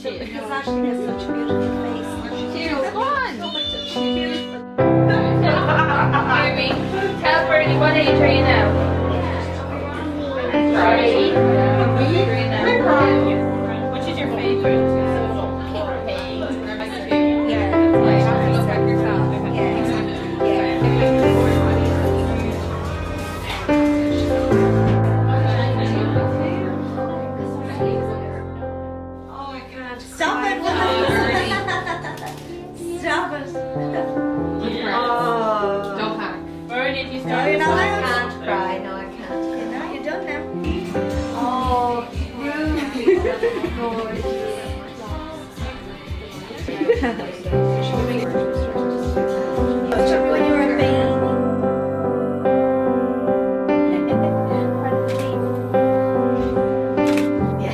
Because Ashley has such a beautiful face. Cheers, go on. Tell Bernie, what age are you now? 3. Which is your favorite? Stop it! Stop it! Oh. Don't hack. Bernie, if you No, start, you're not I allowed. I can't cry. No, I can't. Okay, now you're done now. Oh, Show me when you were a baby. Yeah.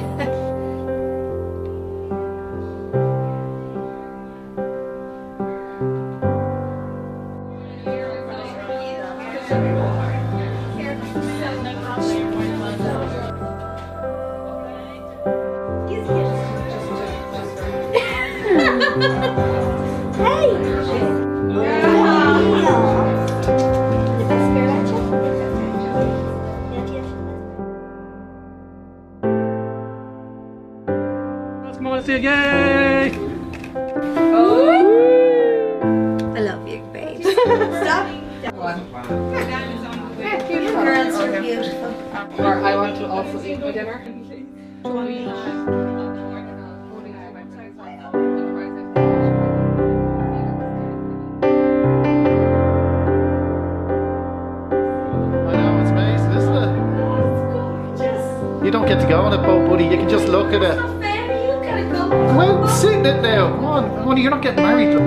Hey! Come on, see you, yay! I love you, babe. Stop. You girls are beautiful. Or I want to also eat my dinner. I know, it's amazing, isn't it? You don't get to go on a boat, buddy. You can just look at it. Not fair, you gotta go. Go out and sit in it now. Come on, honey, you're not getting married.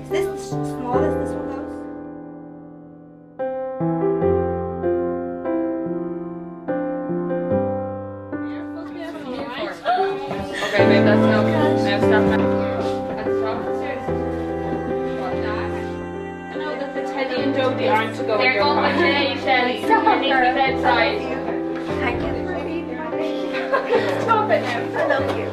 Is this the smallest this one goes? Okay, babe, that's no. Now stop now. Let's talk upstairs. I know that the Teddy and Jodie aren't to go with your car. They're going with Jay, Shelly. You need to be bedside. Thank you. Stop it now. I love you.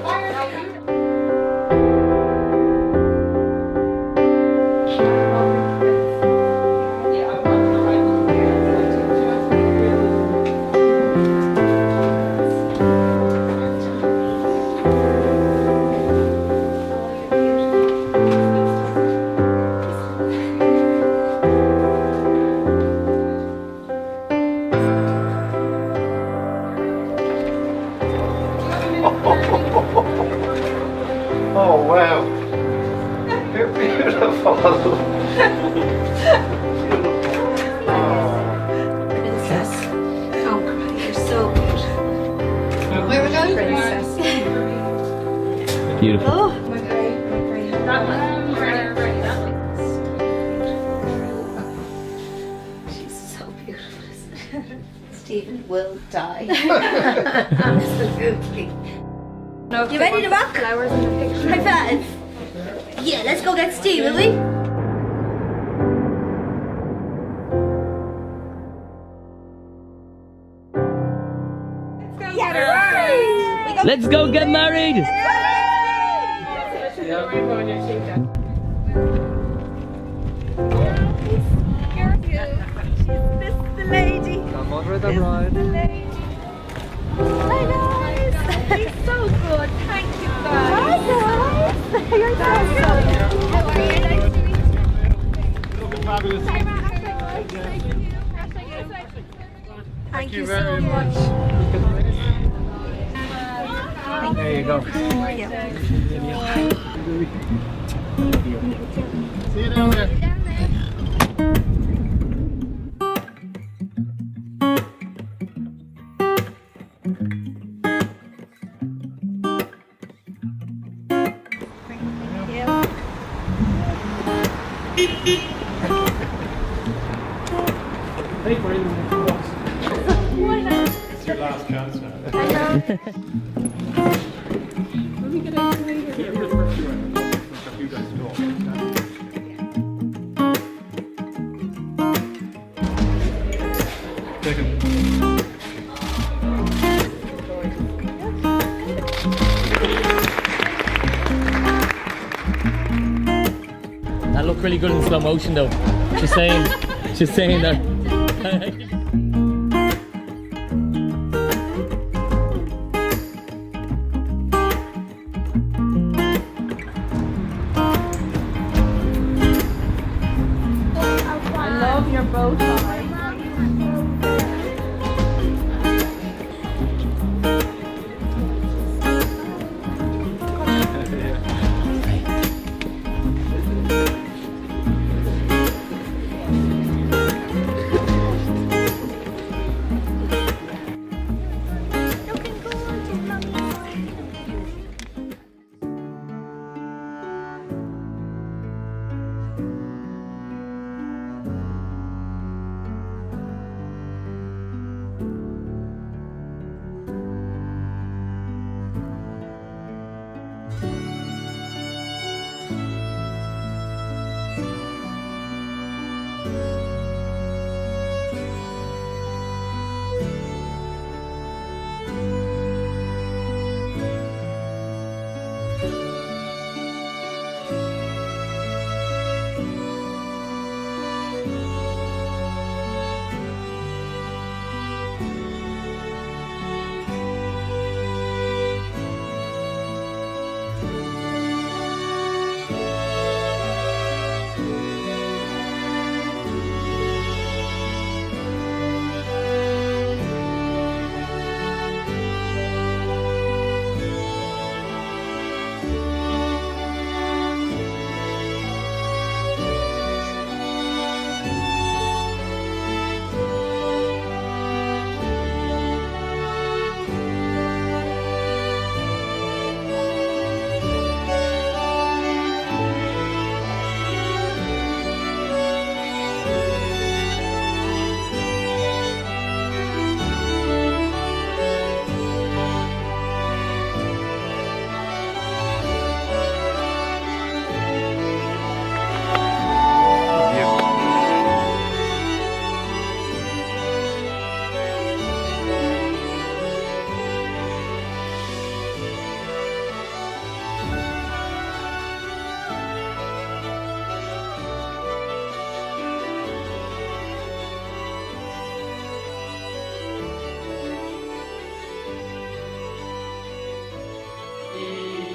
Oh, wow. You're beautiful. Princess. Don't cry. You're so good. Where we going? Princess. Beautiful. Oh, my great. That one. She's so beautiful. Stephen will die. Absolutely. You ready to rock? Flowers in the picture. High five. Yeah, let's go get Steve, will we? Let's go get married! This is the lady. Come on with This is the lady. Hi guys. He's so good. Thank you guys. Hi guys. You're so good. How are you? Nice to meet you. Looking fabulous. Thank you so much. There you go. See you down there. Hey, for even Why not? it's your last chance now. I know. Let me get out later. You guys go. That looked really good in slow motion though. She's saying that. I love your bow tie.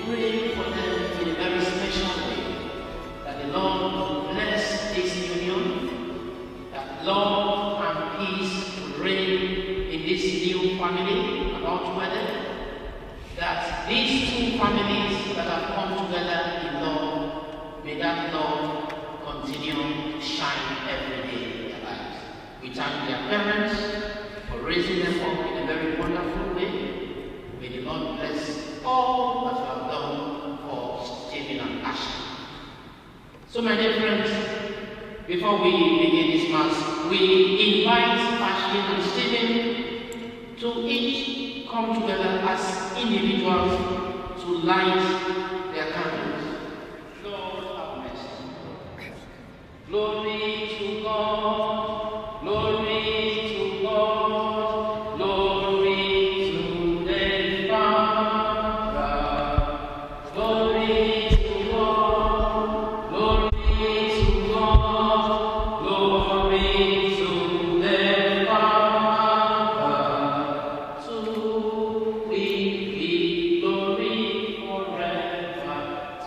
Pray for them in a very special way, that the Lord will bless this union, that love and peace will reign in this new family about wedding, that these two families that have come together in love, may that love continue to shine every day in their lives. We thank their parents for raising them up in a very wonderful way. May the Lord bless all that you have done for Stephen and Ashley. So my dear friends, before we begin this Mass, we invite Ashley and Stephen to each come together as individuals to light their candles. Lord have mercy. Glory to God, glory to God, glory to the Father, glory to God, glory to God, glory to the Father, to Him be glory forever,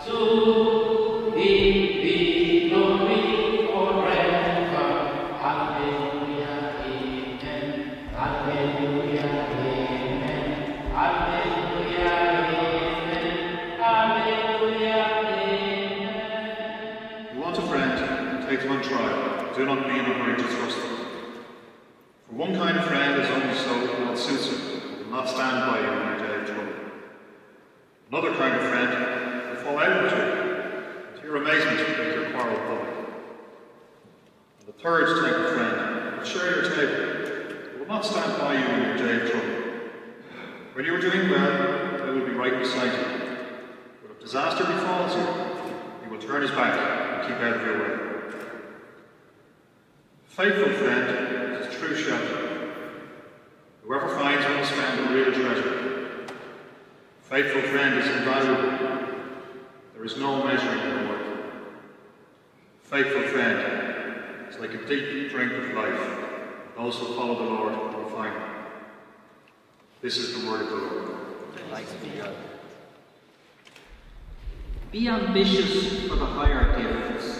to Him be glory forever. Hallelujah, amen. Hallelujah, amen. Hallelujah, amen. Hallelujah, amen. You want a friend, take them on trial. Do not be in a hurry to trust them. For one kind of friend is only so what suits him, will not stand by you in your day of trouble. Another kind of friend will fall out with you, and to your amazement make your quarrel public. And the third type of friend will share your table, but will not stand by you in your day of trouble. When you are doing well, they will be right beside you. But if disaster befalls you, he will turn his back and keep out of your way. A faithful friend is a true shelter. Whoever finds one has found a real treasure. A faithful friend is invaluable. There is no measuring their worth. A like a deep drink of life. Those who follow the Lord will find him. This is the word of the Lord. Be ambitious for the higher gifts,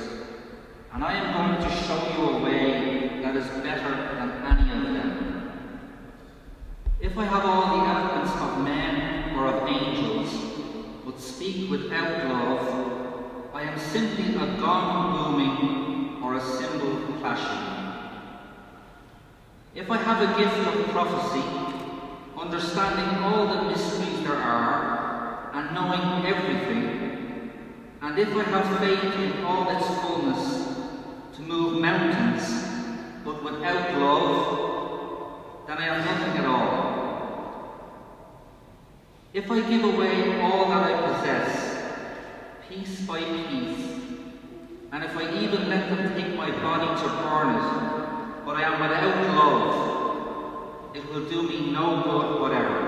and I am going to show you a way that is better than any of them. If I have all the eloquence of men or of angels, but speak without love, I am simply a gong booming or a cymbal clashing. If I have a gift of prophecy, understanding all the mysteries there are, and knowing everything, and if I have faith in all its fullness to move mountains, but without love, then I have nothing at all. If I give away all that I possess, piece by piece, and if I even let them take my body to burn it, but I am without love, it will do me no good whatever.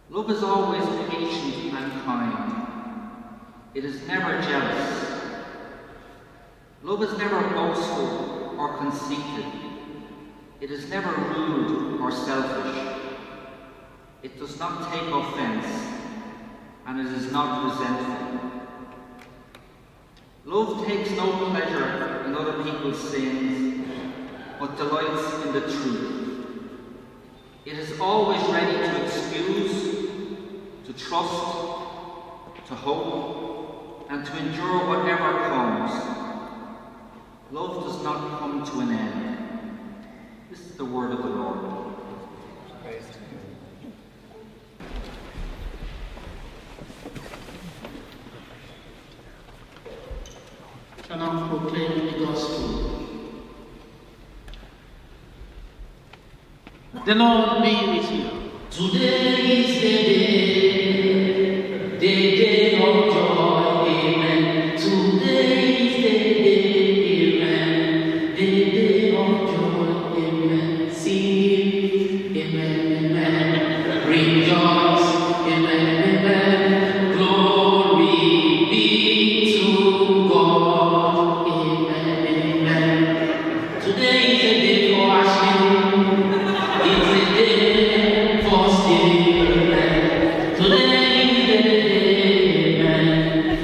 Love is always patient and kind. It is never jealous. Love is never boastful or conceited. It is never rude or selfish. It does not take offense, and it is not resentful. Love takes no pleasure in other people's sins, but delights in the truth. It is always ready to excuse, to trust, to hope, and to endure whatever comes. Love does not come to an end. This is the word of the Lord. Shall I proclaim the gospel? The Lord be with you. Today is the day of joy, amen. Today is the day, amen. The day of joy, amen. Sing, amen, amen. Rejoice, amen, amen. Glory be to God, amen, amen. Today is a day for Ashley. It's a day for Steve, amen. Today is the day, amen.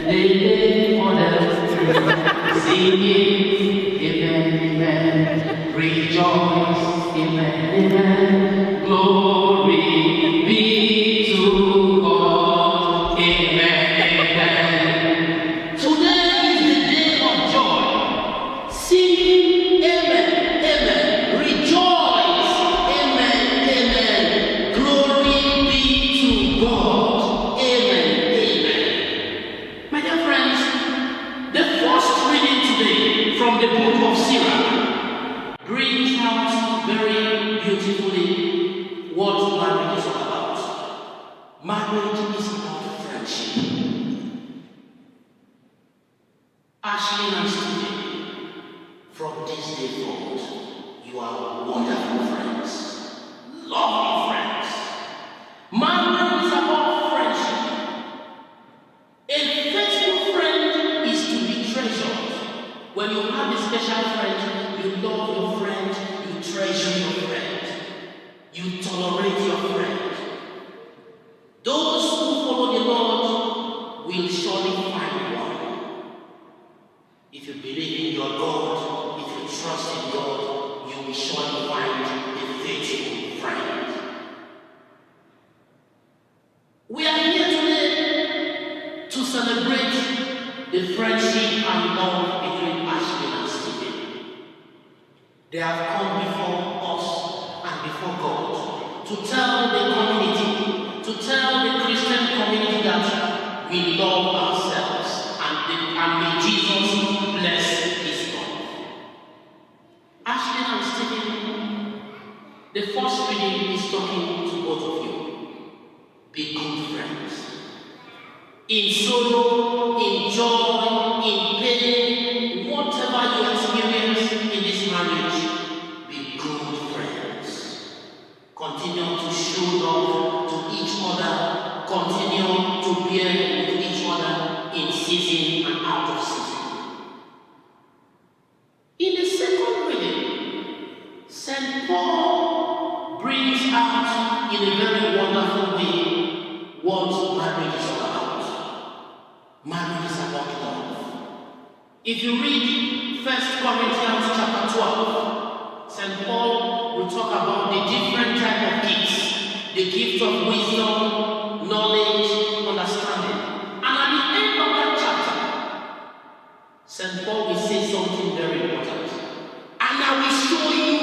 The day for them. Singing, amen, amen. Rejoice, amen, amen. Glory be to God, amen, amen. Today is the day of joy. Singing, amen, amen. Rejoice, amen, amen. Glory be to God, amen, amen. My dear friends, the first reading today from the book of Sirach brings out very beautifully what marriage is all about. Marriage is about friendship. Ashley and Stephen, from this day forward, you are wonderful friends, lovely friends. Marriage is about friendship. A faithful friend is to be treasured. When you have a special friend, you love your friend, you treasure your friend, you tolerate your friend. Those who follow the Lord will surely find one. If you believe in your God, if you trust in God, you will surely find a faithful friend. We are here today to celebrate the friendship and love between Ashley and Stephen. They have come before us and before God to tell the community, to tell the Christian community that we love ourselves and may Jesus bless his love. Ashley and Stephen, the first reading is talking to both of you. Be good friends. In sorrow, in joy, in pain, whatever you experience in this marriage, be good friends. Continue to show love to each other. Continue to bear with each other in season and out of season. Marriage is about love. If you read 1 Corinthians chapter 12, St. Paul will talk about the different type of gifts. The gift of wisdom, knowledge, understanding. And at the end of that chapter, St. Paul will say something very important. And I will show you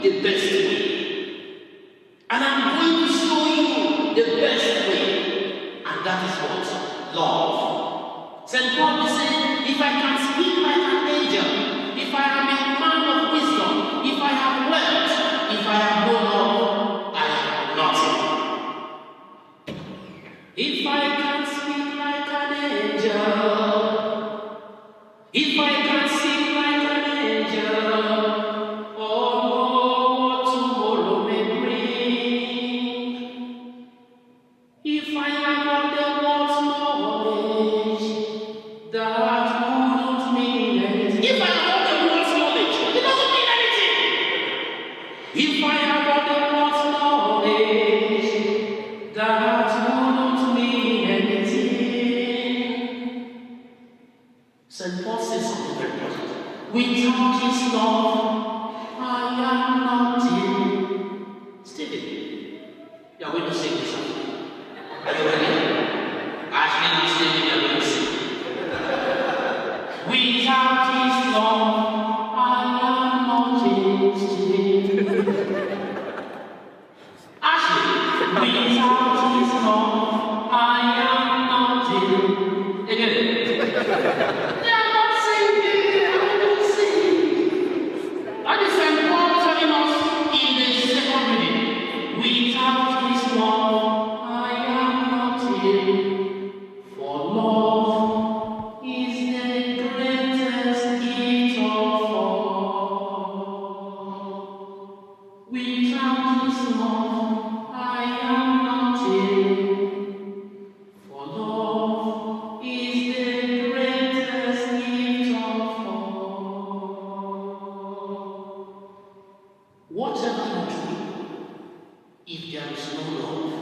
the best way. And I'm going to show you the best way. And that is what? Love. St. Paul will say, if I can speak like an angel, if I am a man of wisdom, if I have wealth, if I have no love, I am nothing. If I can speak like an angel, if I can sing like an angel, oh, what tomorrow may bring. If I have all the world's knowledge, that wouldn't mean anything. If I have all the world's knowledge, it doesn't mean anything. If I have all the world's knowledge, that wouldn't mean anything. St. Paul says something very important. Without his love, I am nothing. Stephen, you are going to sing this song. Are you ready? Ashley and Stephen, you are going to sing. Without his love, I am nothing. Stephen. Ashley, without his love, I am nothing. Again. They are not singing, they are not singing. That is St. Paul telling us in the second reading. Without his love, I am nothing. For love is the greatest gift of all. Without his love, I am nothing. For love is the greatest gift of all. Whatever you do, if there is no love,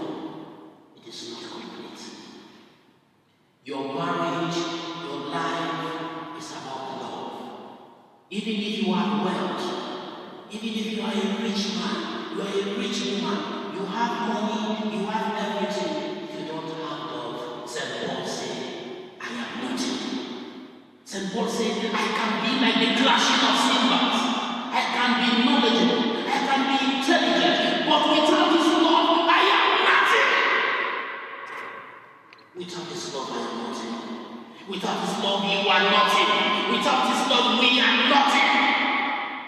it is not complete. Your marriage, your life is about love. Even if you have wealth, even if you are a rich man, you are a rich woman, you have money, you have everything, if you don't have love, St. Paul said, I am nothing. St. Paul said, I can be like the clashing of cymbals. I can be knowledgeable. I can be intelligent. But without his love, I am nothing. Without his love, I am nothing. Without his love, you are nothing. Without his love, we are nothing.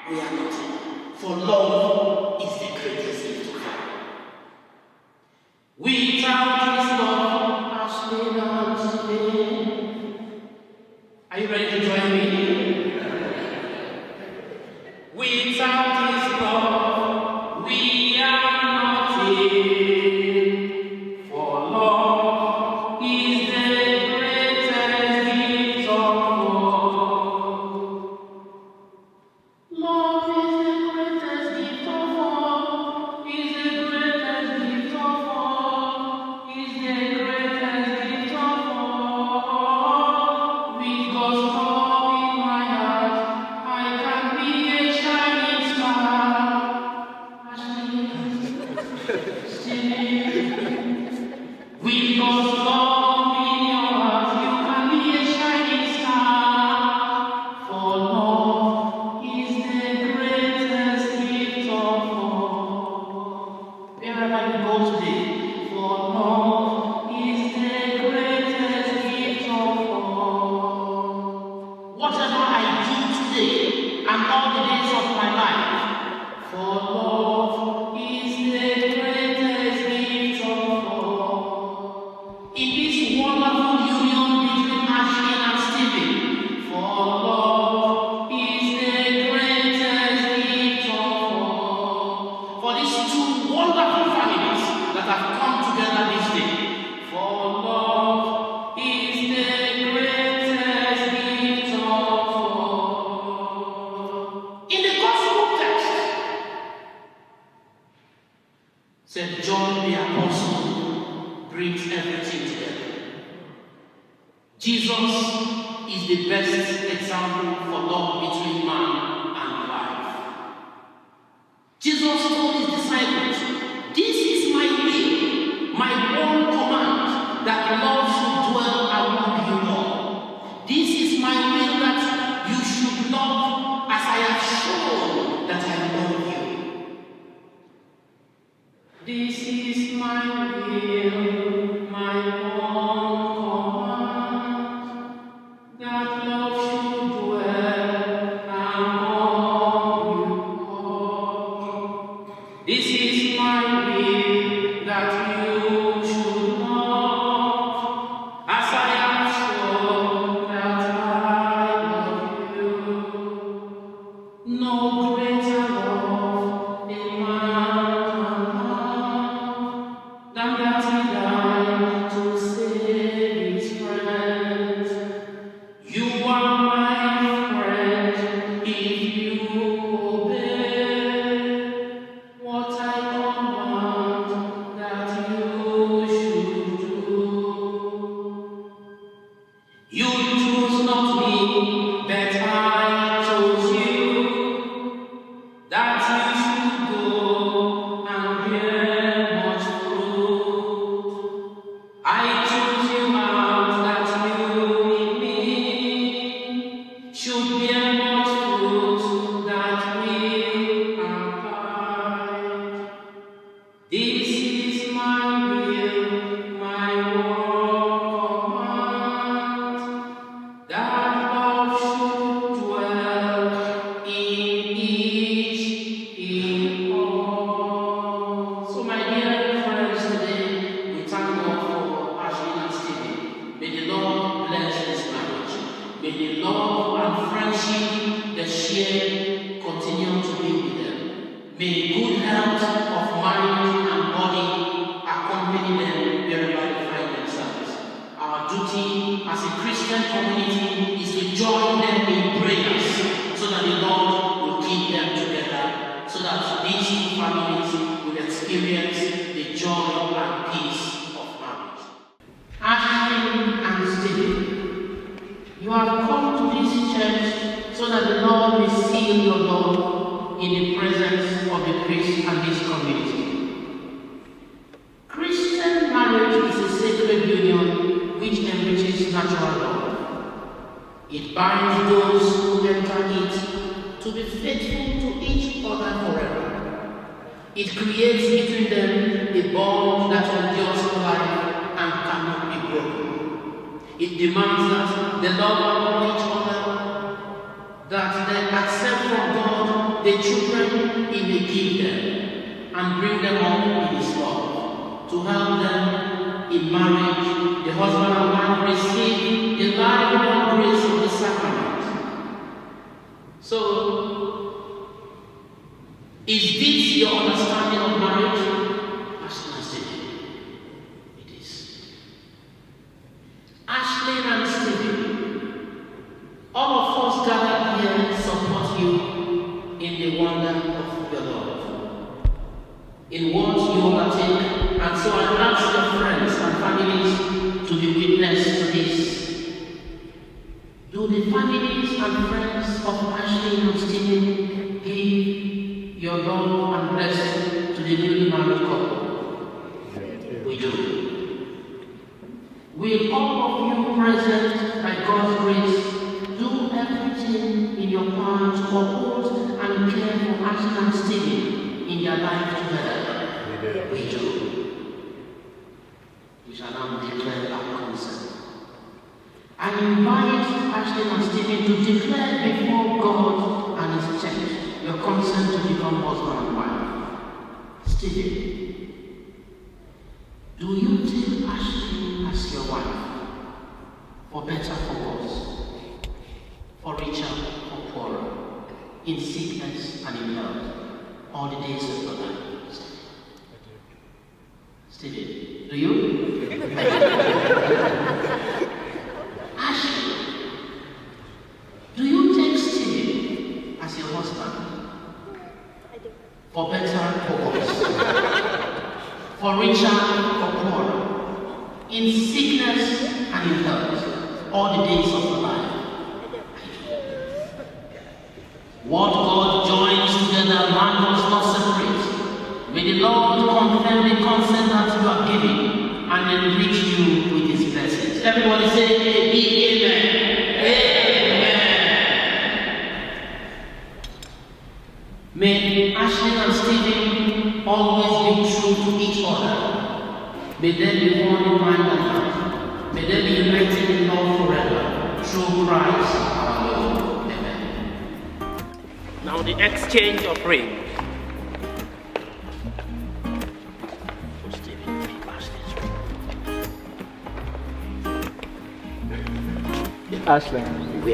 We are nothing. For love is the greatest gift of all. Without his love, Ashley and Stephen. Are you ready to join me? Without his love, we are nothing. For love is the greatest gift of all. Love is the greatest gift of all. Is the greatest gift of all. Is the greatest gift of all. With God's love in Jesus is the best example for love between man and wife. Jesus told his disciples, "This is my will, my one command, that love should dwell among you all. This is my will, that you should love as I have shown that I love you. This is my will, my one command, that love should dwell among you all. This is my will, that you should love as I have shown that I love you. No greater love a man can love than that he died to save his friends. You are my friend if you obey what I command that you should do. You chose not me, but I chose you, that you should go and bear much fruit. I chose you out that you in me should bear much fruit that will abide. This is my will, my one command, that love should dwell in each in all. So my dear friends, today we thank God for Ashley and Stephen. May the Lord bless this marriage. May the love and friendship they share continue to be with them. May good health of mind and body accompany them wherever they find themselves. Our duty as a Christian community is to join them in prayers so that the Lord will keep them together, so that these two families will experience the joy and peace of marriage. Ashley and Stephen, you have come to this church so that the Lord will seal your love in the presence of the priest and his community. Christian marriage is a sacred union which enriches natural love. It binds those who enter it to be faithful to each other forever. It creates between them a bond that endures for life and cannot be broken. It demands that they love each other, that they accept from God the children He may give them, and bring them up in His love, to help them in marriage, the husband and wife receive the life-long grace of the sacrament. So, is this your understanding of marriage? Ashley and Stephen, it is. Ashley and Stephen, all of us gathered here support you in the wonder of your love, in what you undertake, and so I ask your friends and families to be witness to this. Do the families and friends of Ashley and Stephen give your love and blessing to the newly married couple? We do. Will all of you present, by God's grace, do everything in your power to uphold and care for Ashley and Stephen in their life together? We do. We shall now declare our consent. I invite Ashley and Stephen to declare before God and His church your consent to become husband and wife. Stephen, do you take Ashley as your wife, for better, for worse, for richer, for poorer, in sickness and in health, all the days of your life? Stephen, do you? Ashley, do you take Stephen as your husband? I do. For better, for worse, for richer, for poorer, in sickness and in health, all the days of your life. What God joins together, man must not separate. May the Lord confirm the consent that you are giving and enrich you with his blessings. Everybody say amen. May Ashley and Stephen always be true to each other. May they be one in mind and heart. May they be united in love forever. Through Christ our Lord. Amen. Now the exchange of rings. Ashley,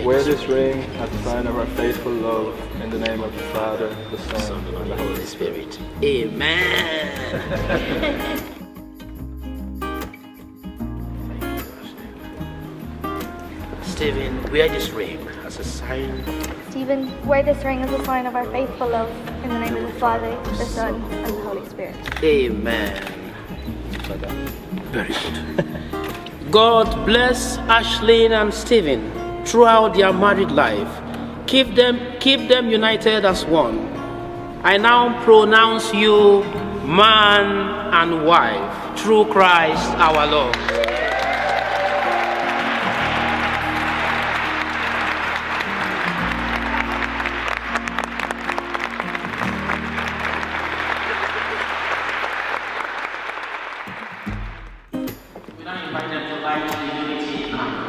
wear this ring as a sign of our faithful love in the name of the Father, the Son, and the Holy Spirit. Amen. Stephen, wear this ring as a sign. Stephen, wear this ring as a sign of our faithful love in the name of the Father, the Son, and the Holy Spirit. Amen. Very good. God bless Ashley and Stephen throughout their married life. Keep them united as one. I now pronounce you man and wife through Christ our Lord. We now invite them to light the unity candle.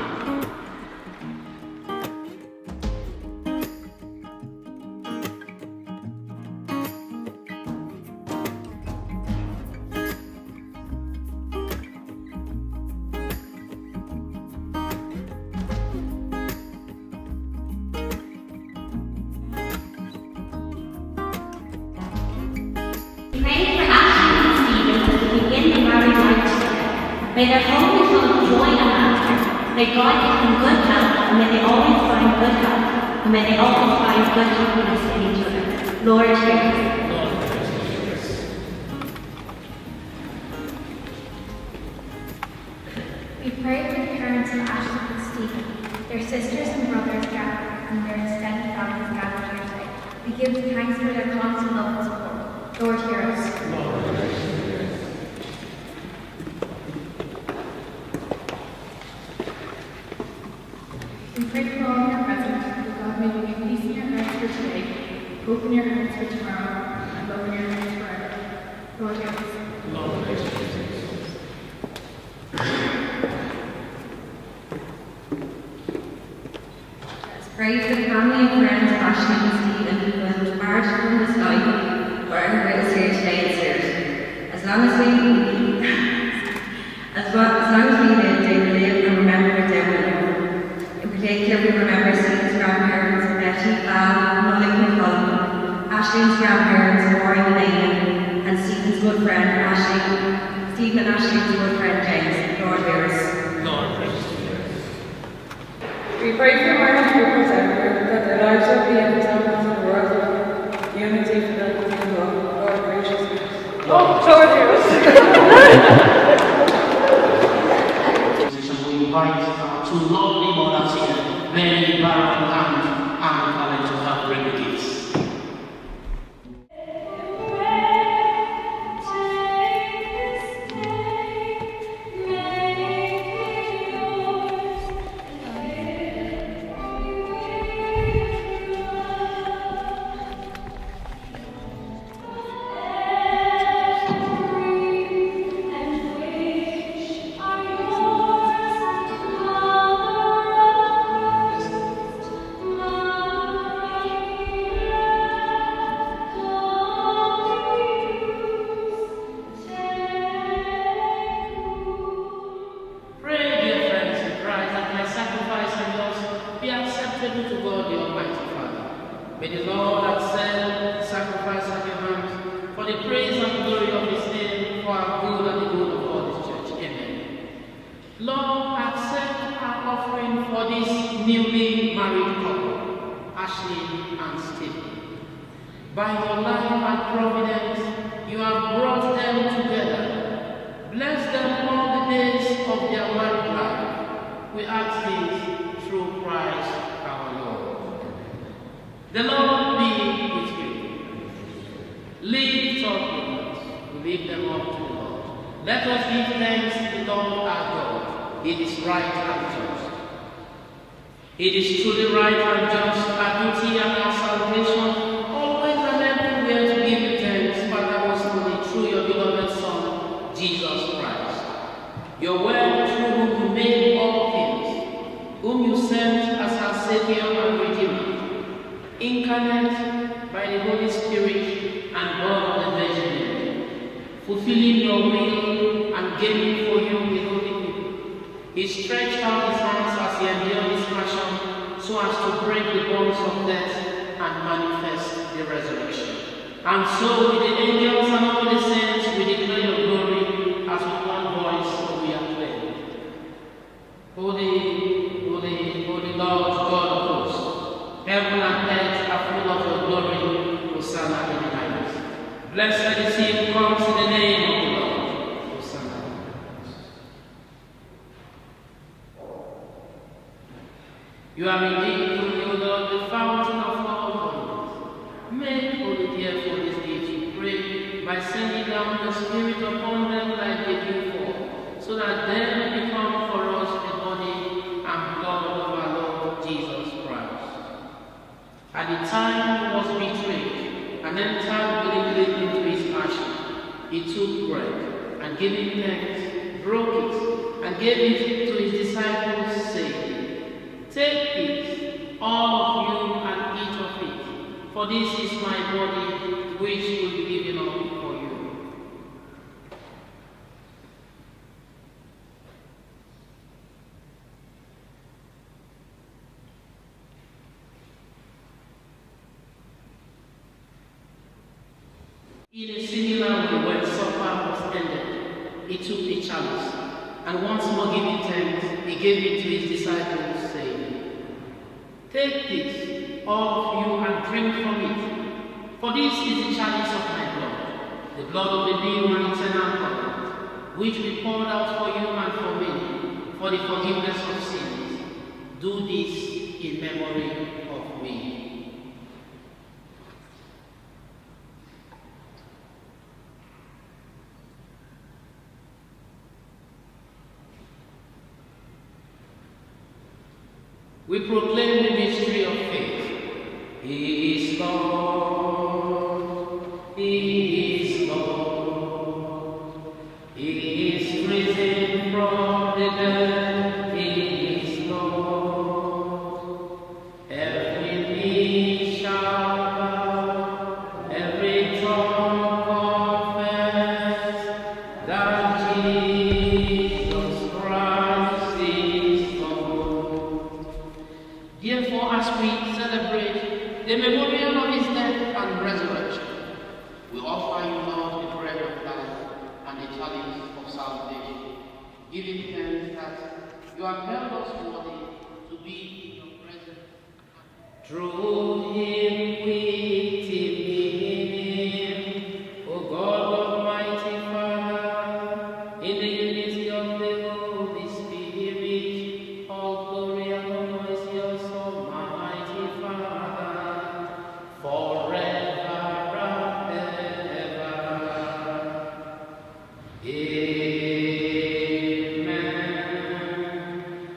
Pray for Ashley and Stephen as they begin their married life together. May their home be full of joy and laughter. May God give them good health, and may they always find good health, and may they always find good happiness in each other. Lord, hear us. We pray for the parents of Ashley and Stephen, their sisters and brothers gathered, and their extended families gathered here today. We give you thanks for their constant love and support. Lord, hear us. We pray for all who are present, that God may give you peace in your hearts for today, hope in your hearts for tomorrow, and love in your hearts forever. Lord, hear us. Pray for the family and friends of Ashley and Stephen who have departed from this life, wherever it is here today in spirit. As long as we live, they will live and remember what they will know. In particular, we remember Stephen's grandparents, Betty, Val, Mulligan and Cullen, Ashley's grandparents, Maureen and Aileen, and Stephen's good friend, Stephen and Ashley's good friend, James. Lord, hear us. We pray for married couples everywhere, that their lives will be examples in the world of unity, fidelity, and love. Lord, gracious. Oh, Lord, hear us. We invite our two lovely mothers here, Mary, Baron, and Colin, to help bring the gifts. May the Lord accept the sacrifice of your hands for the praise and glory of his name, for our good and the good of all his church. Amen. Lord, accept our offering for this newly married couple, Ashley and Stephen. By your life and providence, you have brought them together. Bless them all the days of their married life. We ask this through Christ our Lord. The Lord be with you. Lift up your hands. Lift them up to the Lord. Let us give thanks to the Lord our God. It is right and just. It is truly right and just, our duty and our salvation, always and everywhere to give you thanks, Father, was only through your beloved Son, Jesus Christ. Your word, through whom you made all things, whom you sent as our Savior and Redeemer, incarnate by the Holy Spirit and born of the Virgin Mary, fulfilling your will and gaining for you the Holy People. He stretched out his hands as he endured his passion, so as to break the bonds of death and manifest the resurrection. And so, with the angels and all the saints, we declare your glory as with one voice we acclaim. Holy, holy, holy Lord God of hosts, heaven and earth are full of your glory. Hosanna in the highest. Blessed is he who comes in the name of the Lord. Hosanna. You are indeed, O Lord, the fountain of all goodness. Make holy therefore this day to pray by sending down the Spirit upon them like they do fall, so that they become for us the body and blood of our Lord Jesus Christ. At the time he was betrayed and entered willingly into his passion, he took bread and giving thanks, broke it and gave it to his disciples, saying, "Take it, all of you, and eat of it, for this is my body, which will be given up for you." In a similar way, when supper was ended, he took the chalice, and once more giving thanks, he gave it to his disciples, saying, "Take this, all of you, and drink from it, for this is the chalice of my blood, the blood of the new and eternal covenant, which we poured out for you and for many, for the forgiveness of sins. Do this in memory of me." We proclaim the mystery of faith. He is Lord. He is Lord. He is risen from the dead. He is Lord. Every knee shall bow, every tongue confess that Jesus Christ is Lord. Therefore, as we celebrate the memorial of his death and resurrection, we offer you, Lord, the bread of life and the chalice of salvation, giving thanks that you have held us worthy to be in your presence. Through him we him, O God Almighty Father, in the unity of the Holy Spirit, all glory and honor is yours, Almighty Father, forever and ever. Amen.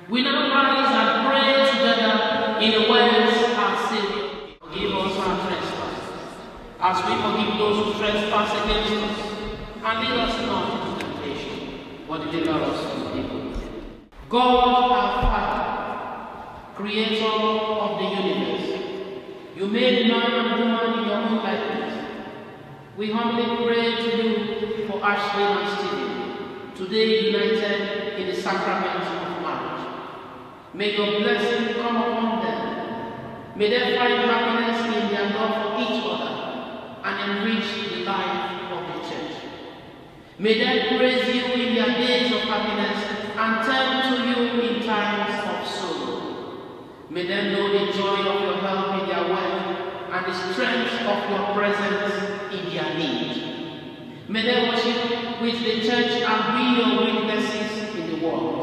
We now rise and pray together in the words our Savior. Forgive us our trespasses, as we forgive those who trespass against us, and lead us not into temptation, but deliver us from evil. God our Father, creator of the universe, you made man and woman in your own likeness. We humbly pray to you for Ashley and Stephen, today united in the sacrament of marriage. May your blessing come upon them. May they find happiness in their love for each other and enrich the life of the church. May they praise you in their days of happiness and turn to you in times of sorrow. May they know the joy of your help in their work and the strength of your presence in their need. May they worship with the church and be your witnesses in the world.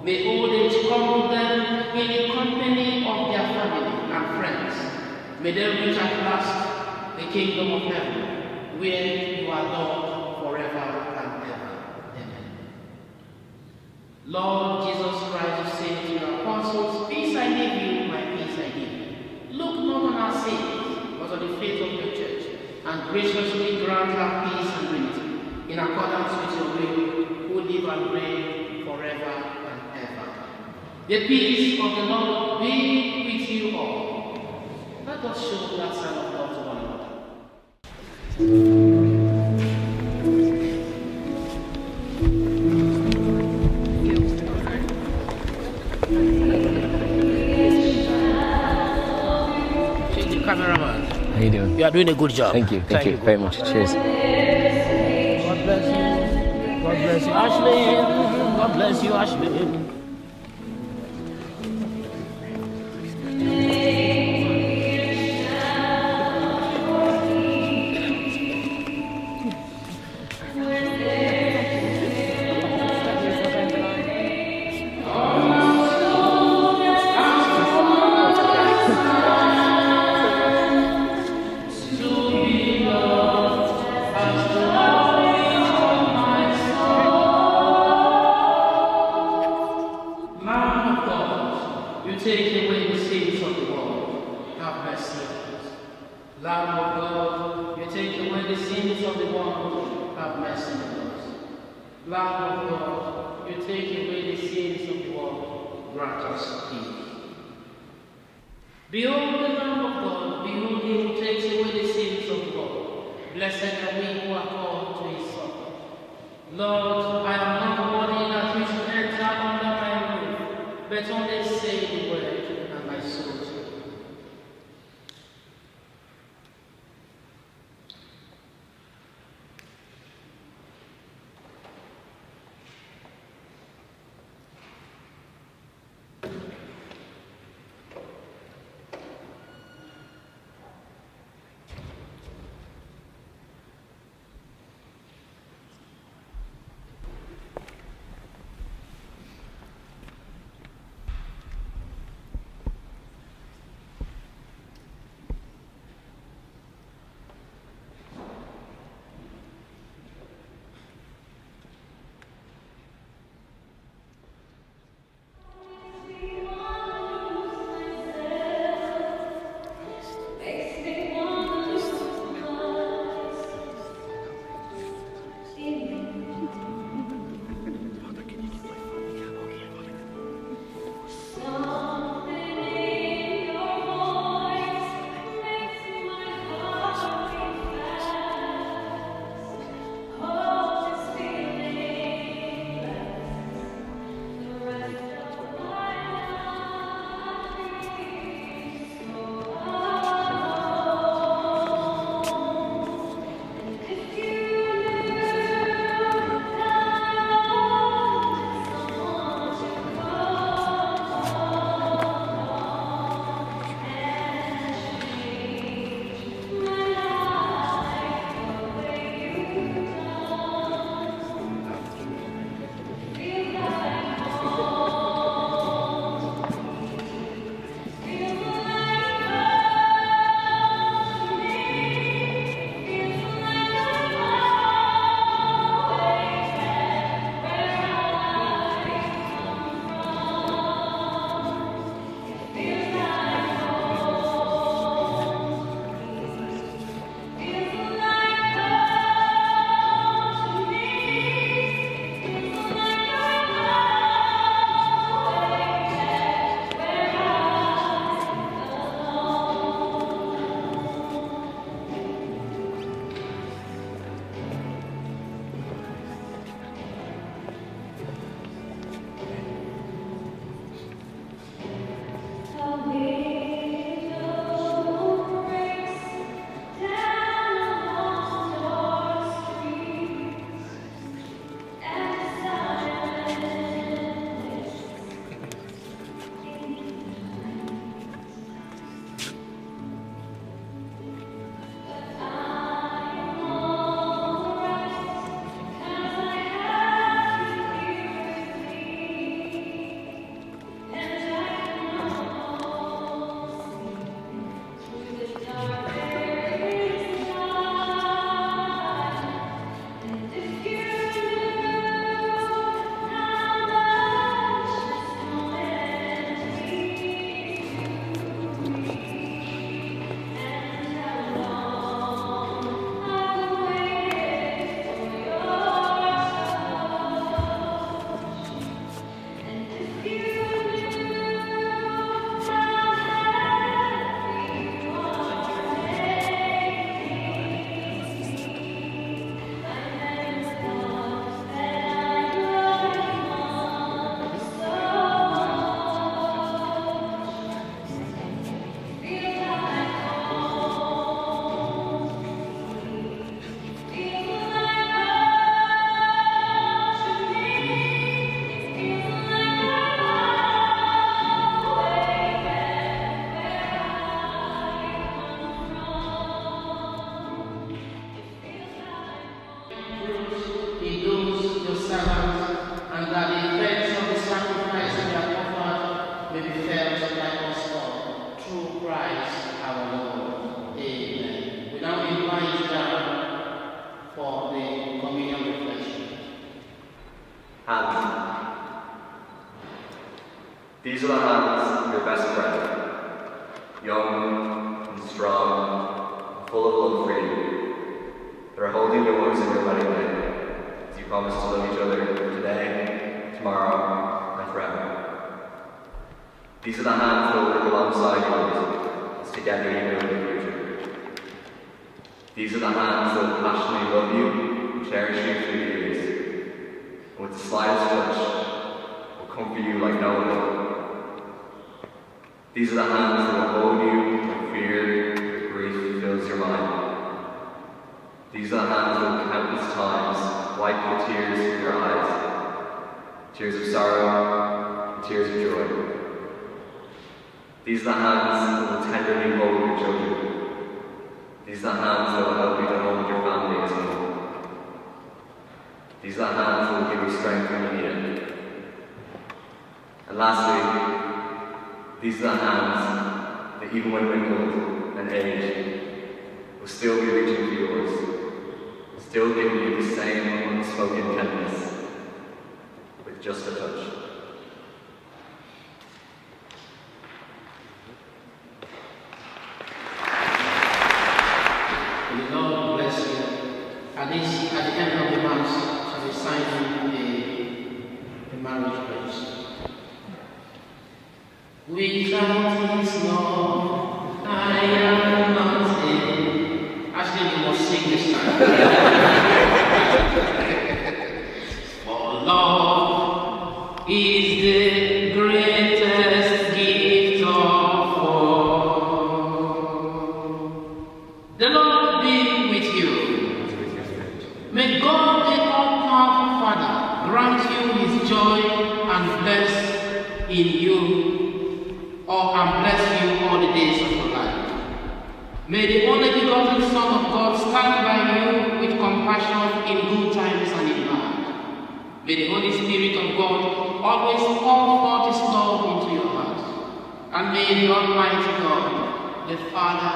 May old age come to them in the company of their family and friends. May they reach at last the kingdom of heaven, where you are Lord forever and ever. Amen. Lord Jesus Christ, you say to your apostles, peace I leave you, my peace I give you. Look not on our sins, but on the faith of your church, and graciously grant her peace and unity, in accordance with your will, who live and reign forever and ever. The peace of the Lord be with you all. Let us show that sign of love to one another. Cameraman. How you doing? You are doing a good job. Thank you. Thank you very much. Cheers. God bless you. God bless you, Ashley. God bless you, Ashley. Behold the Lamb of God, behold him who takes away the sins of the world. Blessed are we who are called to his supper. Lord, I am not worthy that you should enter under my roof, but only say the word, and my soul shall live. dealt by us all through Christ our Lord. Amen. We now invite down for the communion reflection. Hands. These are the hands of your best friend, young and strong, full of love for you. They're holding yours in your wedding day, as you promise to love each other today, tomorrow, and forever. These are the hands that will work alongside yours, as together you build the future. These are the hands that will passionately love you and cherish you through the years, and with the slightest touch, will comfort you like no other. These are the hands that will hold you when fear or grief fills your mind. These are the hands that will countless times wipe the tears from your eyes, tears of sorrow and tears of joy. These are the hands that will tenderly hold your children. These are the hands that will help you to hold your family as well. These are the hands that will give you strength when you need it. And lastly, these are the hands that even when wrinkled and aged, will still be reaching for yours, still giving you the same unspoken tenderness, with just a touch. May the Lord bless you. At the end of the Mass, shall be signing the marriage pledge. Without His love, I am nothing. Actually, you must sing this time. For love is the greatest gift of all. The Lord be with you. May God, the all-powerful Father, grant you His joy and bless in you. And bless you all the days of your life. May the only begotten Son of God stand by you with compassion in good times and in bad. May the Holy Spirit of God always pour forth His love into your heart. And may the Almighty God, the Father,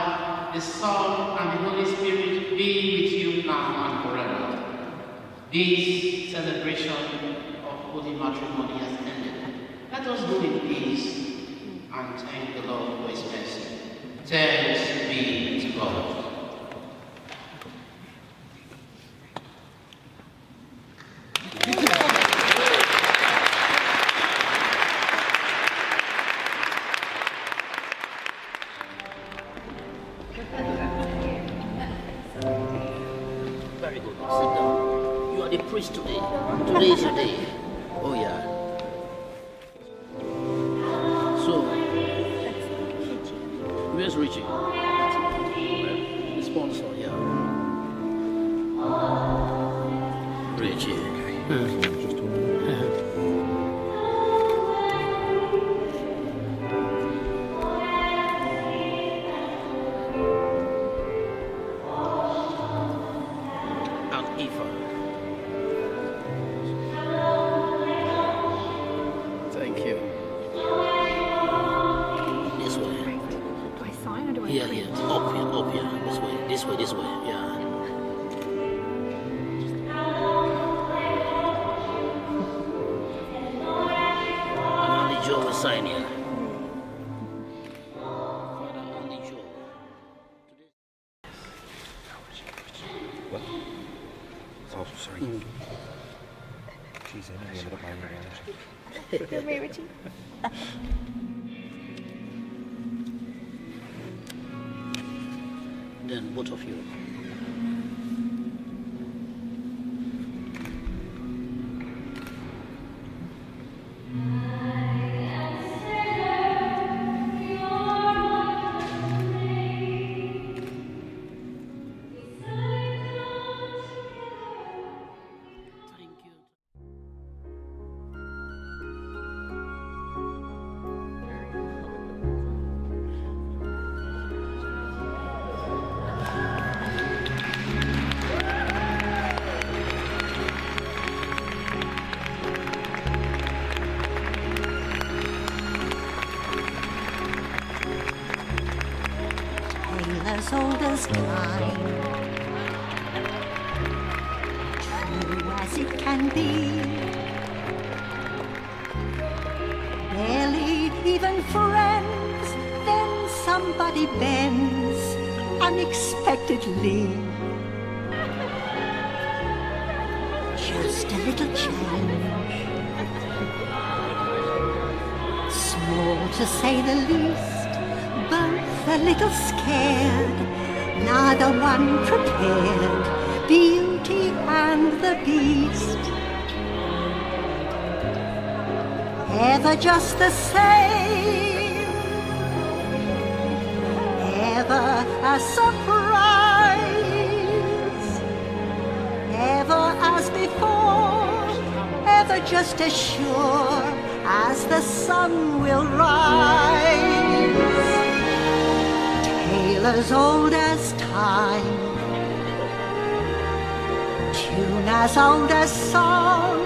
the Son, and the Holy Spirit be with you now and forever. This celebration of holy matrimony has ended. Let us go in peace and thank the Lord for His mercy. Thanks be to God. Very good. Sit down. You are the priest today. Today is your day. Oh yeah. Where's Richie? The sponsor, yeah. Richie. Just and Eva. Thank you. This way. Yeah, yeah. Up here. This way, yeah. And on the Joe will sign here. On the Joe. What? Oh, sorry. Jeez, I never ended up buying Come here, Richie. Then both of you. as old as time, true as it can be. Barely even friends, then somebody bends unexpectedly. Just a little change, small to say the least, both a little scared, neither one prepared, Beauty and the Beast. Ever just the same, ever a surprise, ever as before, ever just as sure as the sun will rise. Tale as old as time, tune as old as song,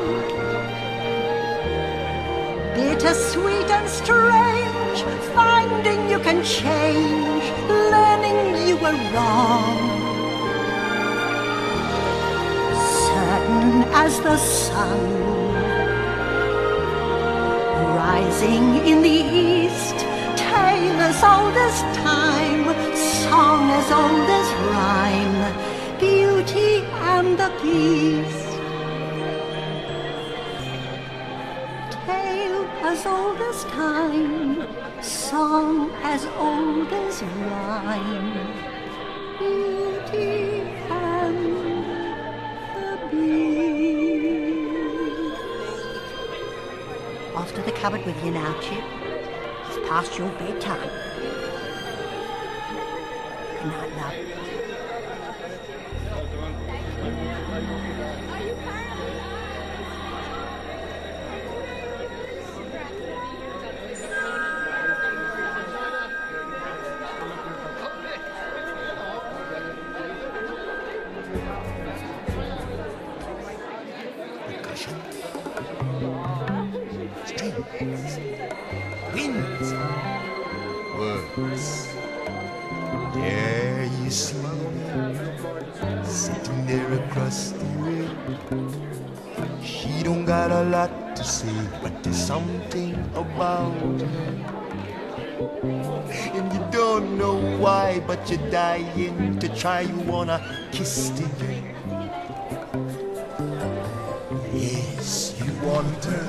bittersweet and strange, finding you can change, learning you were wrong. Certain as the sun, rising in the east, tale as old as time, song as old as rhyme, Beauty and the Beast. Tale as old as time, song as old as rhyme, Beauty and the Beast. Off to the cupboard with you now, Chip. It's past your bedtime. Good night, love. Winds, words. There you see me, sitting there across the river. She don't got a lot to say, but there's something about her. And you don't know why, but you're dying to try. You wanna kiss the girl. Yes, you want her.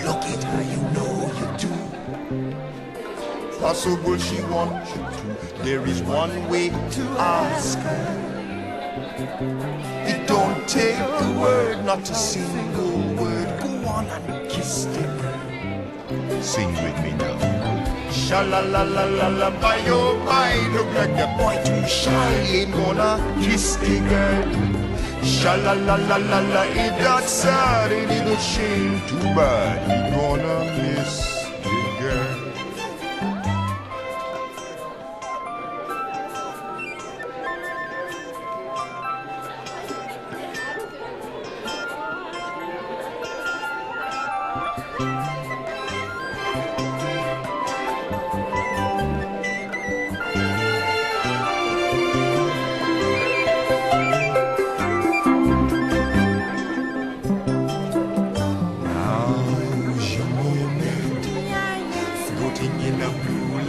Look at her, you know you do. Possible she wants you to. There is one way to ask her. It don't take a word, not a single word. Go on and kiss the girl. Sing with me now. Sha-la-la-la-la-la, by your mind, look like the boy too shy. Ain't gonna kiss the girl. Sha-la-la-la-la-la, if that's sad, a little shame, too bad. He gonna miss the girl.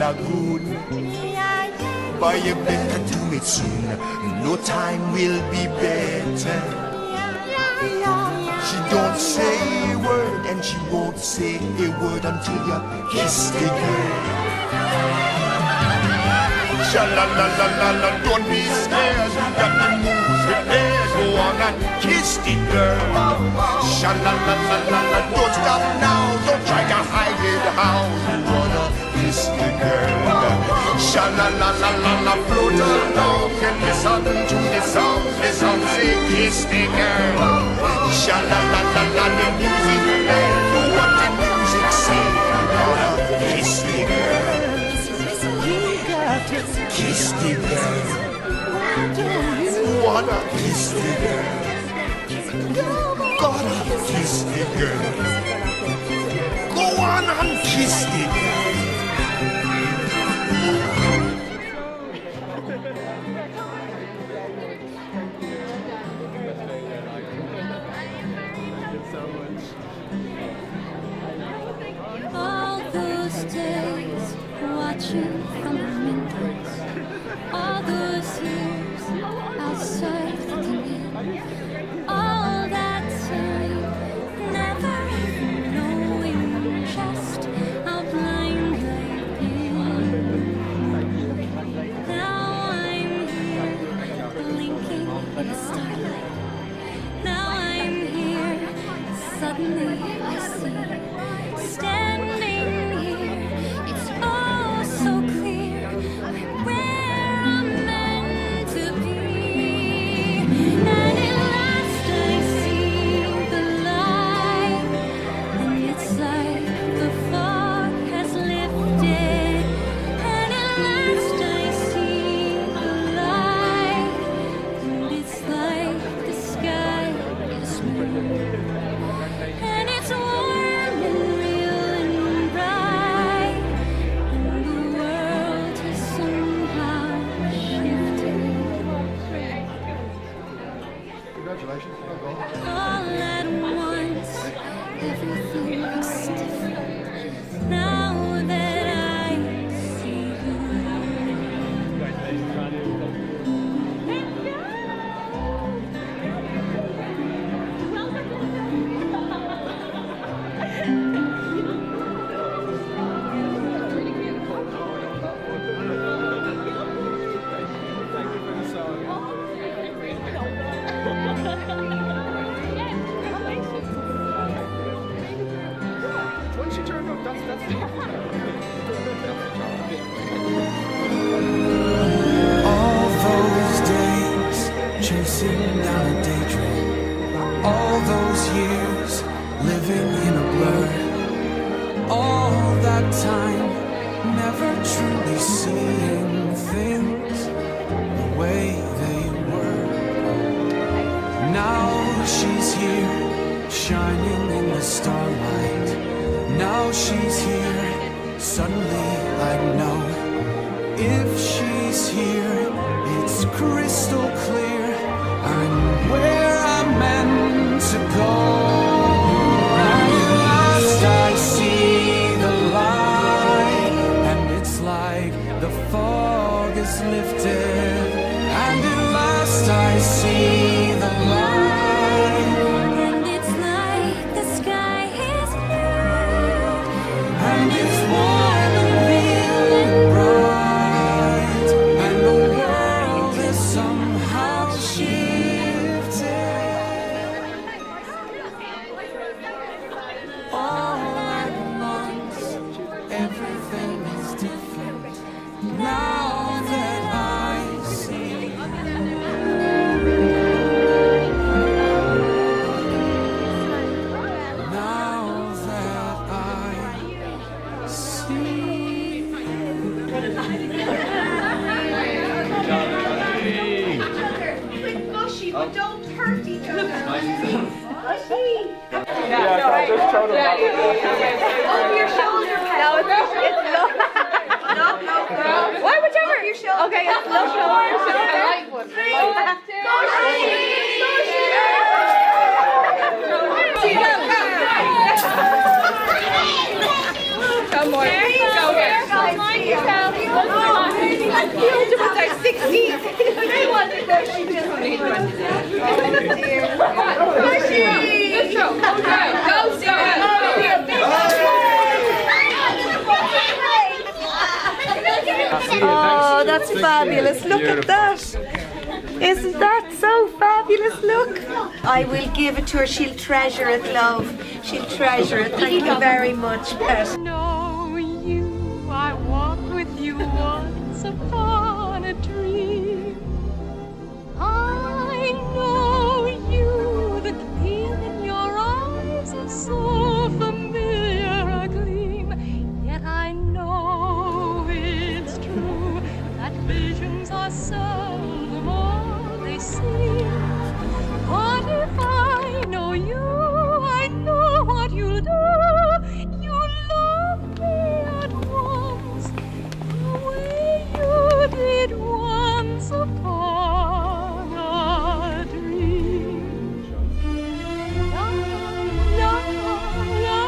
Lagoon. But you better do it soon. No time will be better. She don't say a word and she won't say a word until you kiss the girl. Sha-la-la-la-la-la, don't be scared. You got to move prepared. Go on and kiss the girl. Sha-la-la-la-la-la, don't stop now. Don't try to hide it how you wanna kiss the girl. Sha-la-la-la-la-la, float along and listen to the song. The song say kiss the girl. Sha-la-la-la-la, the music play. What the music say? You wanna kiss the girl. Kiss the girl. Wanna kiss the girl. Gotta kiss the girl. Go on and kiss the girl. watching from the windows. All those years outside looking in. All that time, never even knowing just how blind I've been. Now I'm here, blinking in the starlight. Now I'm here, suddenly I see. Standing here, it's all so clear. I'm where I'm meant to be. And at last I see the light. And it's like the fog has lifted. And at last I see the light. And it's like the sky is blue. And it's warm and real and bright. And the world has somehow shifted. Congratulations. All at once, everything looks different. Now that I see you. Once you turn up, that's All those days chasing down a daydream. All those years living in a blur. All that time never truly seeing things the way they were. Now she's here, shining in the starlight. Now she's here, suddenly I know. If she's here, it's crystal clear. I'm where I'm meant to go. And at last I see the light. And it's like the fog is lifted. And at last I see the light. And it's like the sky is blue. And it's warm and real and bright. And the world is somehow shifted. All at once, everything is different. Now that I see. Now that I see. Mushy, but don't hurt each other. Mushy. Yeah, just turn them up. Over your shoulder, Pat. No, it's low. No. Why whichever? Your shoulder. Okay, it's low. Over your shoulder. Come on. Go here. Mind yourself. I feel to put our 16. They want to go. She just needs one. Mushy. Good show. Go. Oh, that's fabulous. Look at that. Isn't that so fabulous? Look. I will give it to her. She'll treasure it, love. She'll treasure it. Thank you very much, Pet. Know you, I walked with you once upon a dream. I know you, the gleam in your eyes is so familiar a gleam. Yet I know it's true that visions are seldom all they seem. But if I know you, I know what you'll do. You love me at once, the way you did once upon a dream. La, la, la, la.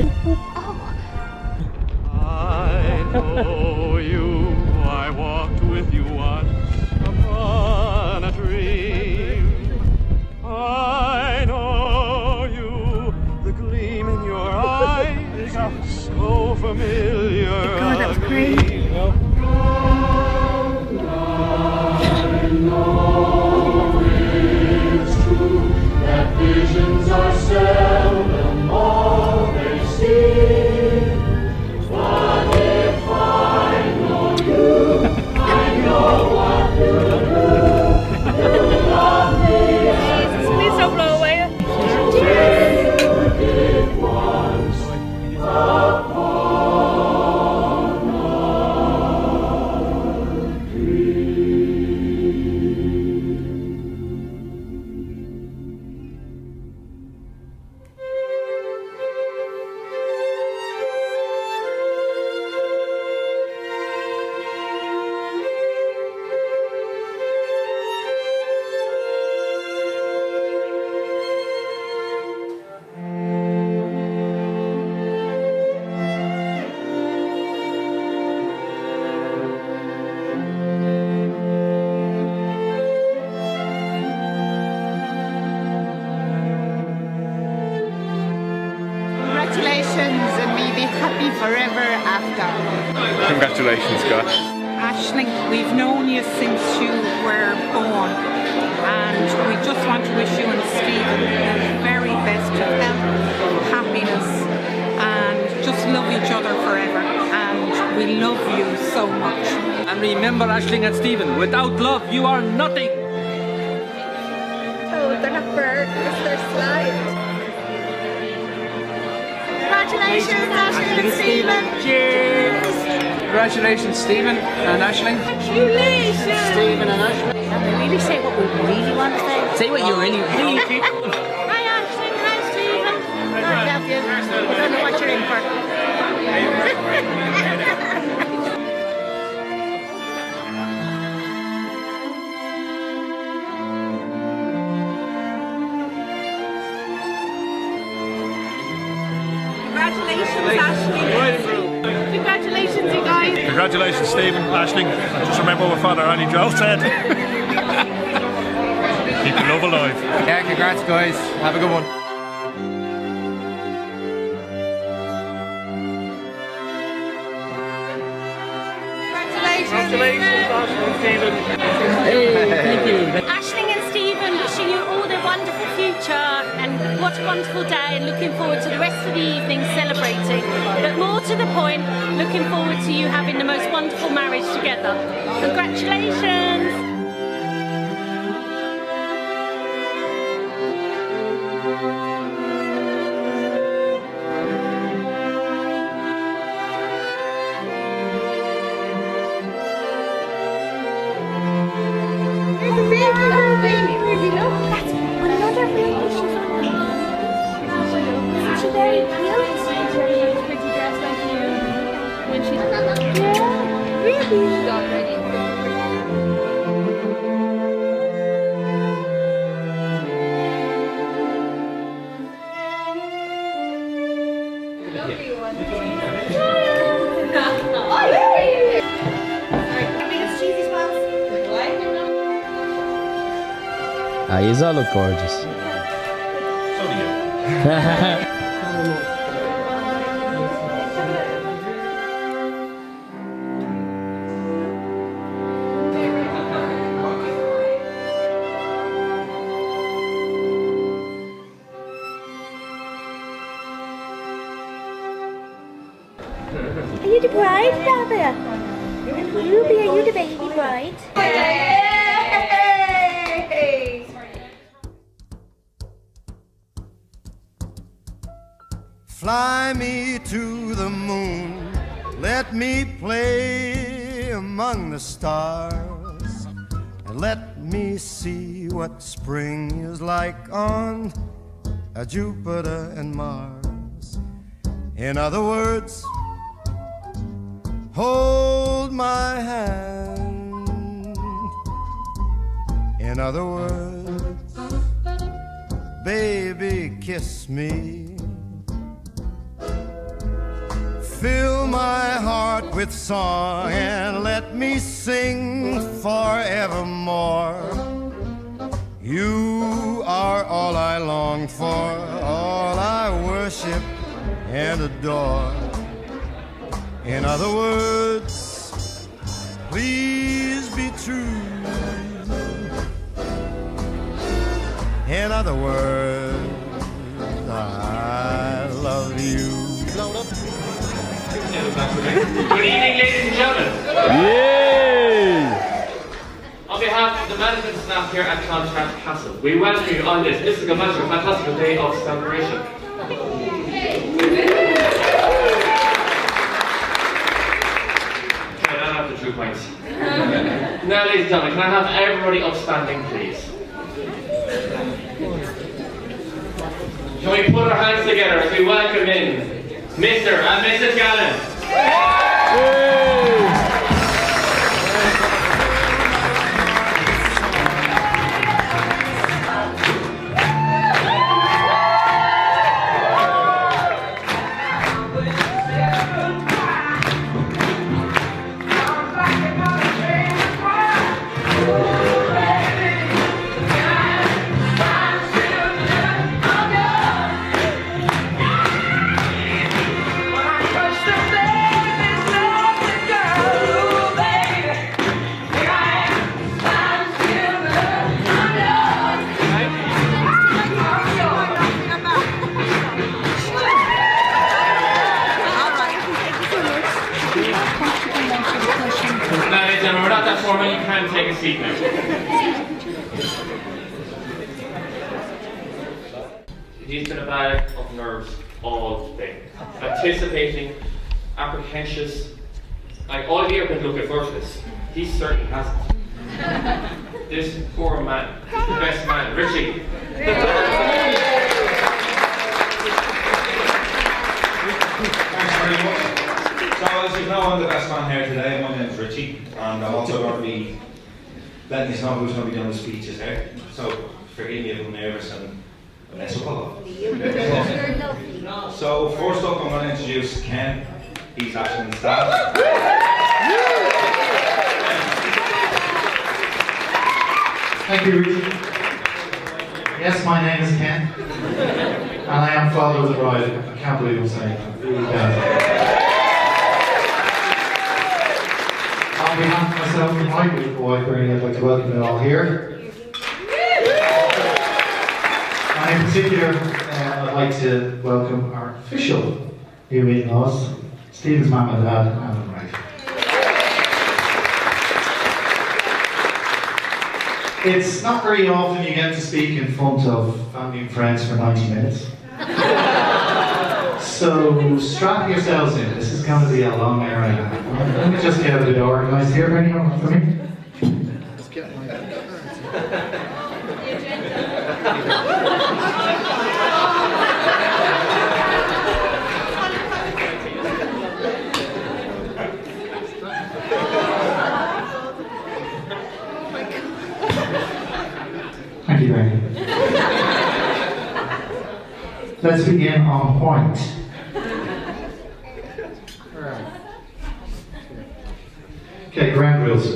Ashley. I know you, I walked with you once upon a dream. I know you, the gleam in your eyes, so familiar. God, that was great. I know it's true that visions are seldom all they seem. But if I know you, I know what you'll do. You'll love me. Please don't blow away. You did once upon a dream. Congratulations, and may be happy forever after. Congratulations, Scott. Aisling, we've known you since you were born, and we just want to wish you and Stephen the very best of health, happiness, and just love each other forever. And we love you so much. And remember, Aisling and Stephen, without love, you are nothing. Oh, they're not burgers, they're slides. Congratulations, Aisling and Stephen. Cheers. Congratulations, Stephen and Aisling. Congratulations. Stephen and Aisling. Can we really say what we really want to say? Say what you really want. Hi Ashley, hi Stephen. I love you. I don't know what you're in for. Congratulations, Aisling. Congratulations, you guys. Congratulations, Stephen, Aisling. And just remember what Father Annie Joe said. Keep the love alive. Yeah, congrats, guys. Have a good one. Congratulations, Aisling and Stephen. Thank you. Aisling and Stephen, wishing you all the wonderful future and what a wonderful day, and looking forward to the rest of the evening celebrating. But more to the point, looking forward to you having the most wonderful marriage together. Congratulations! That's another baby. She's very cute. She's pretty dressed like you. When she's Yeah, really. she's all ready. Ah, you all look gorgeous. So do you. Are you the bride, Barbara? Ruby, are you the baby bride? Fly me to the moon, let me play among the stars, and let me see what spring is like on Jupiter and Mars. In other words, hold my hand. In other words, baby, kiss me. fill my heart with song and let me sing forevermore. You are all I long for, all I worship and adore. In other words, please be true. In other words, I love you. Good evening, ladies and gentlemen. Yay! On behalf of the management staff here at Clontarf Castle, we welcome you on this mystical, magical, fantastical day of celebration. Okay, now I have the 2 points. Now, ladies and gentlemen, can I have everybody upstanding, please? Can we put our hands together as we welcome in Mr. and Mrs. Gallen? You can take a seat now. He's been a bag of nerves all day. Anticipating, apprehensive. Like, all of you have been looking forward to this. He certainly hasn't. This poor man, the best man, Richie. Thanks very much. So as you know, I'm the best man here today. My name's Richie, and I'm also going to be letting you know who's going to be doing the speeches here. So forgive me if I'm nervous and a mess up a lot. So first up, I'm going to introduce Ken. He's actually in the staff. Thank you, Richie. Yes, my name is Ken, and I am father of the bride. I can't believe I'm saying that. Really bad. On behalf of myself and my beautiful wife, Bernie, I'd like to welcome you all here. And in particular, I'd like to welcome our official new in-laws, Stephen's mum and dad, and my wife. It's not very often you get to speak in front of family and friends for 90 minutes. So strap yourselves in. This is going to be a long area. Let me just get a bit organised here. Anyone for me? Thank you, Bernie. Let's begin on point. Okay, ground rules.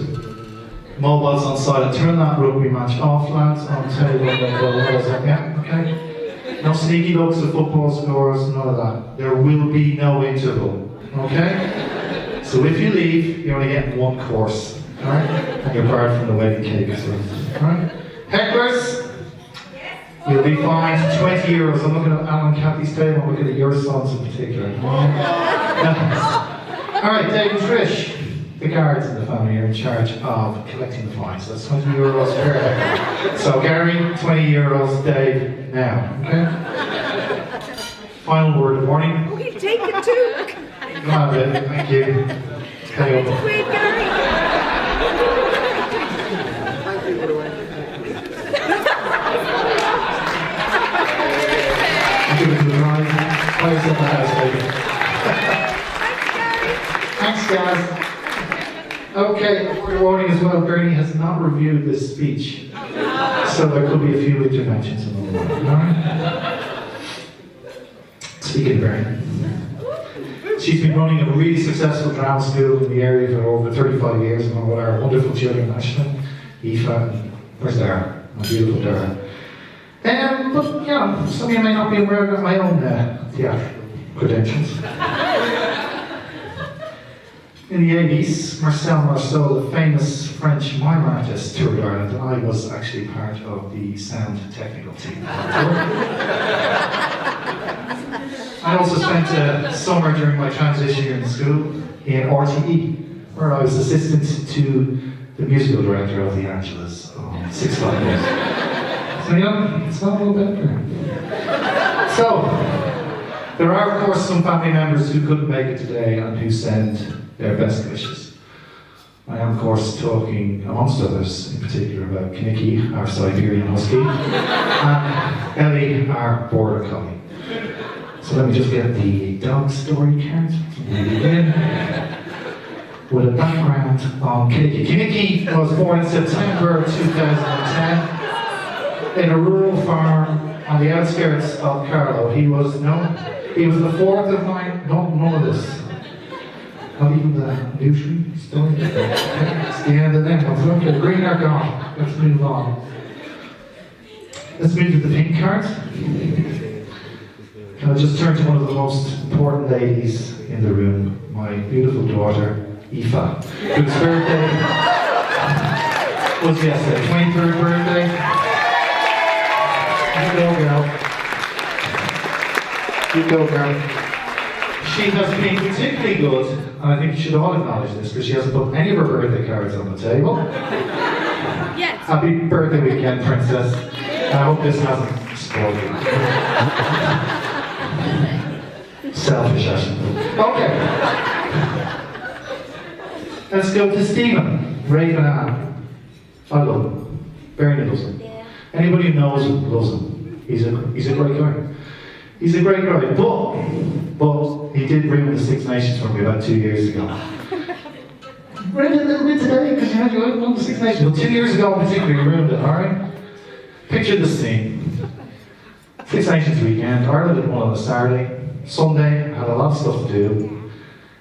Mobiles on silent. Turn that rugby match off, lads. On table. Yeah, okay. No sneaky looks at football scores, none of that. There will be no interval. Okay? So if you leave, you're only getting one course. Alright? And you're barred from the wedding cake as well. Alright? Hecklers, you'll be fined €20. I'm looking at Alan Cathy's table, I'm looking at your sons in particular. Alright, Dave and Trish. The guards in the family are in charge of collecting the fines. So that's €20 per head. So Gary, €20, Dave, now. Okay? Final word of warning. Oh, he'll take it too. Come on, Dave. Thank you. Wait, Gary. Give it to the right. Place in the house, baby. Thanks, guys. Okay, we're warning as well, Bernie has not reviewed this speech. So there could be a few interventions in the way. Alright? Speaking of Bernie. She's been running a really successful drama school in the area for over 35 years, along with our wonderful children, Ashley, Aoife, and where's Dara? My beautiful Dara. But, you know, some of you may not be aware of my own theatre credentials. In the 80s, Marcel Marceau, the famous French mime artist, toured Ireland, and I was actually part of the sound technical team. I also spent a summer during my transition year in school in RTE, where I was assistant to the musical director of the Angeles on 6 years. So, you know, it's not a little better. So, there are, of course, some family members who couldn't make it today and who send their best wishes. I am, of course, talking, amongst others, in particular about Kinnicky, our Siberian Husky, and Ellie, our Border Collie. So let me just get the dog story card. We begin with a background on Kinnicky. Kinnicky was born in September 2010 in a rural farm on the outskirts of Carlow. He was the fourth of nine, none of this. Not even the nutrient story. It's the end of them. Okay, green are gone. Let's move on. Let's move to the pink card. Can I just turn to one of the most important ladies in the room, my beautiful daughter, Aoife, whose birthday was yesterday, 23rd birthday. You go, girl. You go, girl. She has been particularly good, and I think you should all acknowledge this, because she hasn't put any of her birthday cards on the table. Yes. Happy birthday weekend, princess. I hope this hasn't spoiled you. Selfish, Ashley. Okay. Let's go to Stephen. Raven Ann. I love him. Bernie loves him. Anybody who knows him loves him. He's a great guy. He's a great guy, but he did ruin the Six Nations for me about 2 years ago. Ruined it a little bit today because you had your own Six Nations. Well, 2 years ago in particular, you ruined it, alright? Picture this scene. Six Nations weekend, Ireland had won on a Saturday. Sunday, I had a lot of stuff to do.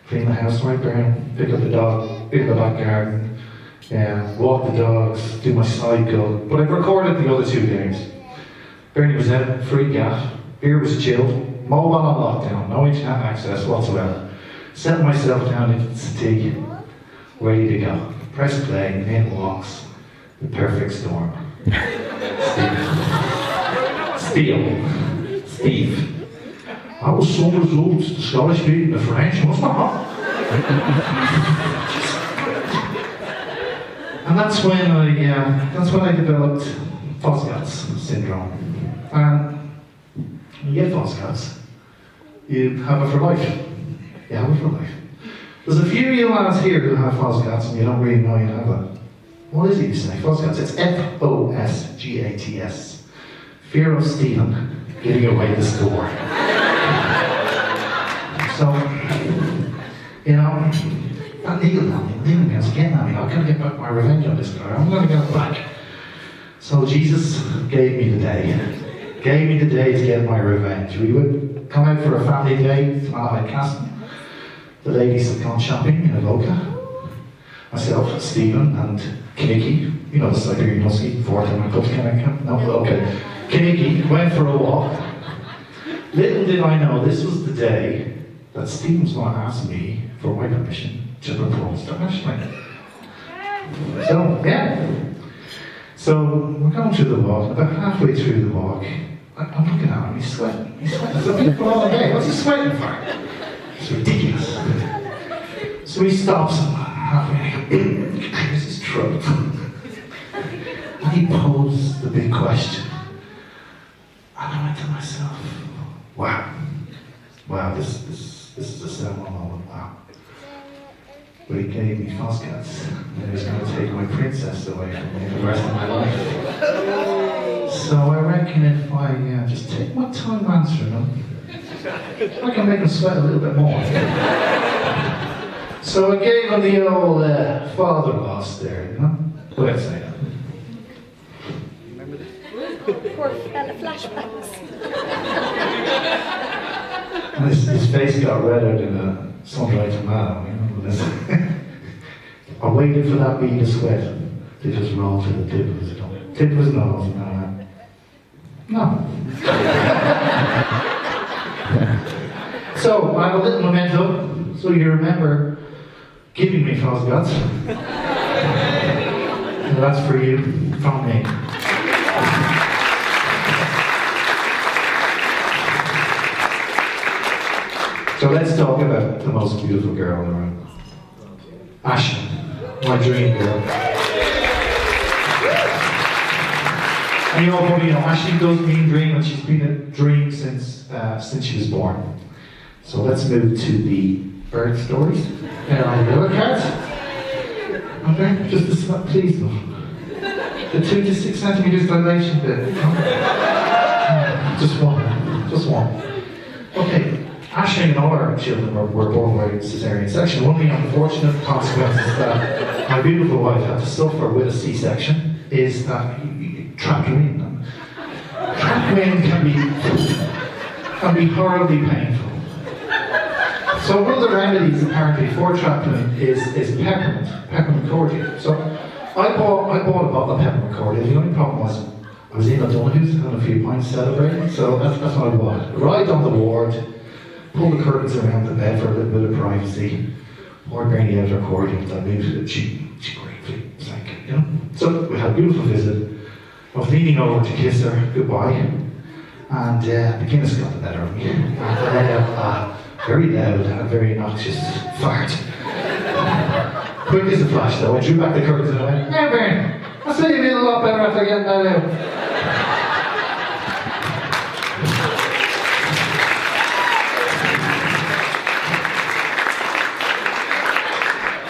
Clean the house right there, pick up the dog, in the back garden, walk the dogs, do my cycle. But I've recorded the other 2 games. Bernie was out, free gaff. Beer was chilled, mobile on lockdown, no internet access whatsoever. Set myself down into the settee, ready to go. Press play, and in walks the perfect storm. Steve. I was so resolved, the Scottish beating the French, wasn't it? And that's when I developed Fosgat's syndrome. And when you get Fosgat's, you have it for life. You have it for life. There's a few of you lads here who have Fosgat's and you don't really know you have it. What is it you say? Fosgat's. It's Fosgats. Fear of Stephen giving away the score. So, you know, that legal man's getting at me. I've got to get back my revenge on this guy. I'm going to get it back. So Jesus gave me the day. Gave me the day to get my revenge. We would come out for a family day to Malahide Castle. The ladies had gone shopping in Avoca. Myself, Stephen, and Kinnicky, you know the Siberian Husky, 4 time I got to Kinnicky. No, okay. Kinnicky went for a walk. Little did I know this was the day that Stephen was going to ask me for my permission to propose to Ashley. So, yeah. So, we're going through the walk. About halfway through the walk, I'm looking at him, he's sweating. There's a people all day. What's he sweating for? It's ridiculous. So he stops halfway and I go, this is trouble. And he posed the big question. And I went to myself, wow, this is a seminal moment, wow. But he gave me Fosgats, and he was going to take my princess away from me the rest of my life. So I reckon if I just take my time answering them, I can make him sweat a little bit more. So I gave him the old father loss there, you know? What did I say? Remember this? Poor fella, flashbacks. And his face got redder than a sun-dried tomato, you know. I waited for that bead of sweat to just roll to the tip of his tongue. Tip of his nose, and I went, no. So, I have a little memento, so you remember giving me false gods. And that's for you, from me. So let's talk about the most beautiful girl in the room. Ashley, my dream girl. And you all probably know, Ashley does mean dream, and she's been a dream since she was born. So let's move to the bird stories. There are the yellow cards. Okay, just a small, please. The 2 to 6 centimeters dilation bit. Just one. Okay, Ashley and all our children were born by cesarean section. One of the unfortunate consequences that my beautiful wife had to suffer with a C-section is that trapped wind. Trapped wind can be horribly painful. So one of the remedies apparently for trapped wind is peppermint cordial. So I bought a bottle of peppermint cordial. The only problem was I was in O'Donoghue's having a few pints celebrating, so that's what I bought. Arrived on the ward, pulled the curtains around the bed for a little bit of privacy, poured Granny out her cordial, diluted it, she gratefully sank, you know. So we had a beautiful visit. I was leaning over to kiss her goodbye, and the Guinness got the better of me. And very loud and very noxious fart. Quick as a flash though, I drew back the curtains and I went, "Now Baron, I'll say you feel a lot better after getting that out."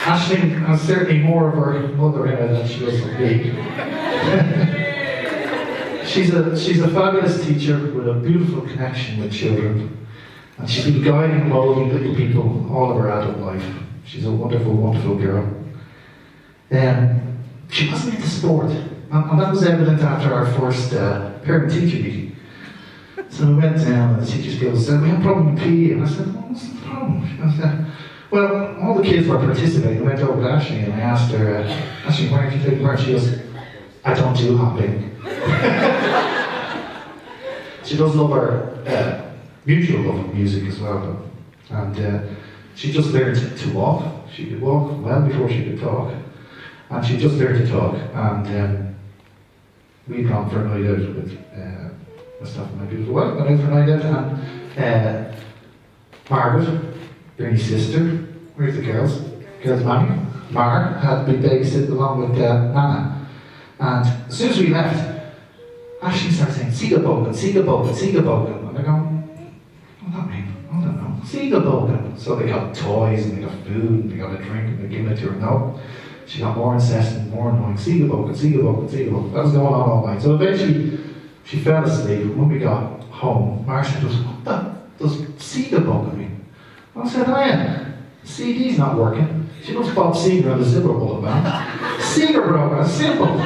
Ashley has certainly more of her mother in her than she does of me. She's a fabulous teacher with a beautiful connection with children. And she's been guiding and molding little people all of her adult life. She's a wonderful, wonderful girl. She wasn't into sport. And that was evident after our first parent-teacher meeting. So we went down and the teacher's girl said, "We have a problem with PE." And I said, "Well, what's the problem?" I said, "Well, all the kids were participating." I went over to Ashley and I asked her, "Ashley, why aren't you taking part?" She goes, "I don't do hopping." She does love her mutual love of music as well, though. And she just learned to walk. She could walk well before she could talk. And she just learned to talk. And we'd gone for a night out with myself and my beautiful wife. Went out for a night out, and Margaret, Bernie's sister, where's the girls? Girls' mommy? Mar had been babysitting along with Nana. And as soon as we left, Ashley started saying, "Seagull bogan, seagull bogan, seagull bogan." And I go, "What does that mean? I don't know. Seagull bogan." So they got toys and they got food and they got a drink and they're giving it to her. No. She got more incessant, more annoying. Seagull bogan, seagull bogan, seagull bogan. That was going on all night. So eventually she fell asleep. When we got home, Mar said to us, "What does seagull bogan mean?" I said, "Oh yeah, CD's not working." She knows Bob Seger on the Silver Bullet band. Seger broke a symbol.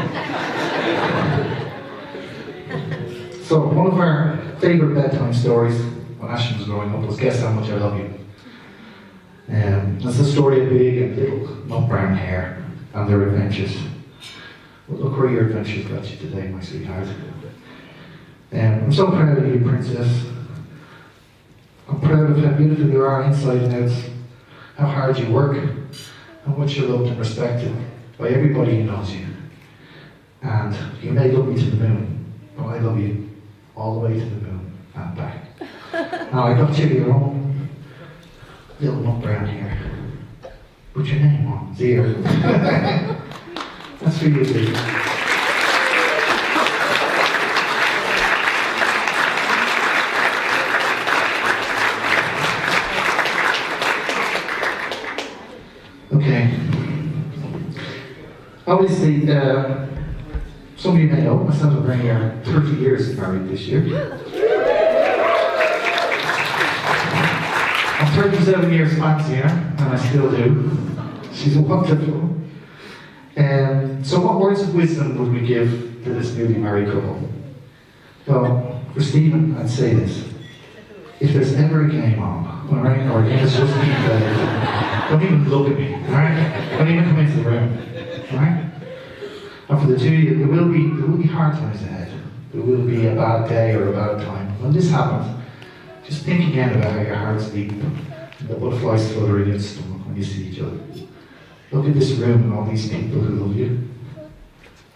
So one of our favourite bedtime stories when Ashley was growing up was "Guess How Much I Love You." It's the story of Big and Little Nut Brown Hare and their adventures. Well, look where your adventures got you today, my sweetheart. I'm so proud of you, Princess. I'm proud of how beautiful you are inside and out, how hard you work, how much you're loved and respected by everybody who knows you. And you may love me to the moon, but I love you all the way to the moon and back. Now I got you your own little nut brown hair. Put your name on, Zero. That's for you, baby. Okay. Obviously, some of you may know, myself and Bernie are 30 years married this year. I'm 37 years fancier, and I still do. She's wonderful. So what words of wisdom would we give to this newly married couple? Well, for Stephen, I'd say this. if there's ever a game on, alright, or a game is just being played, don't even look at me, alright? Don't even come into the room, alright? And for the two of you, there will be hard times ahead. There will be a bad day or a bad time. When this happens, just think again about how your heart's beat and the butterflies fluttering in your stomach when you see each other. Look at this room and all these people who love you.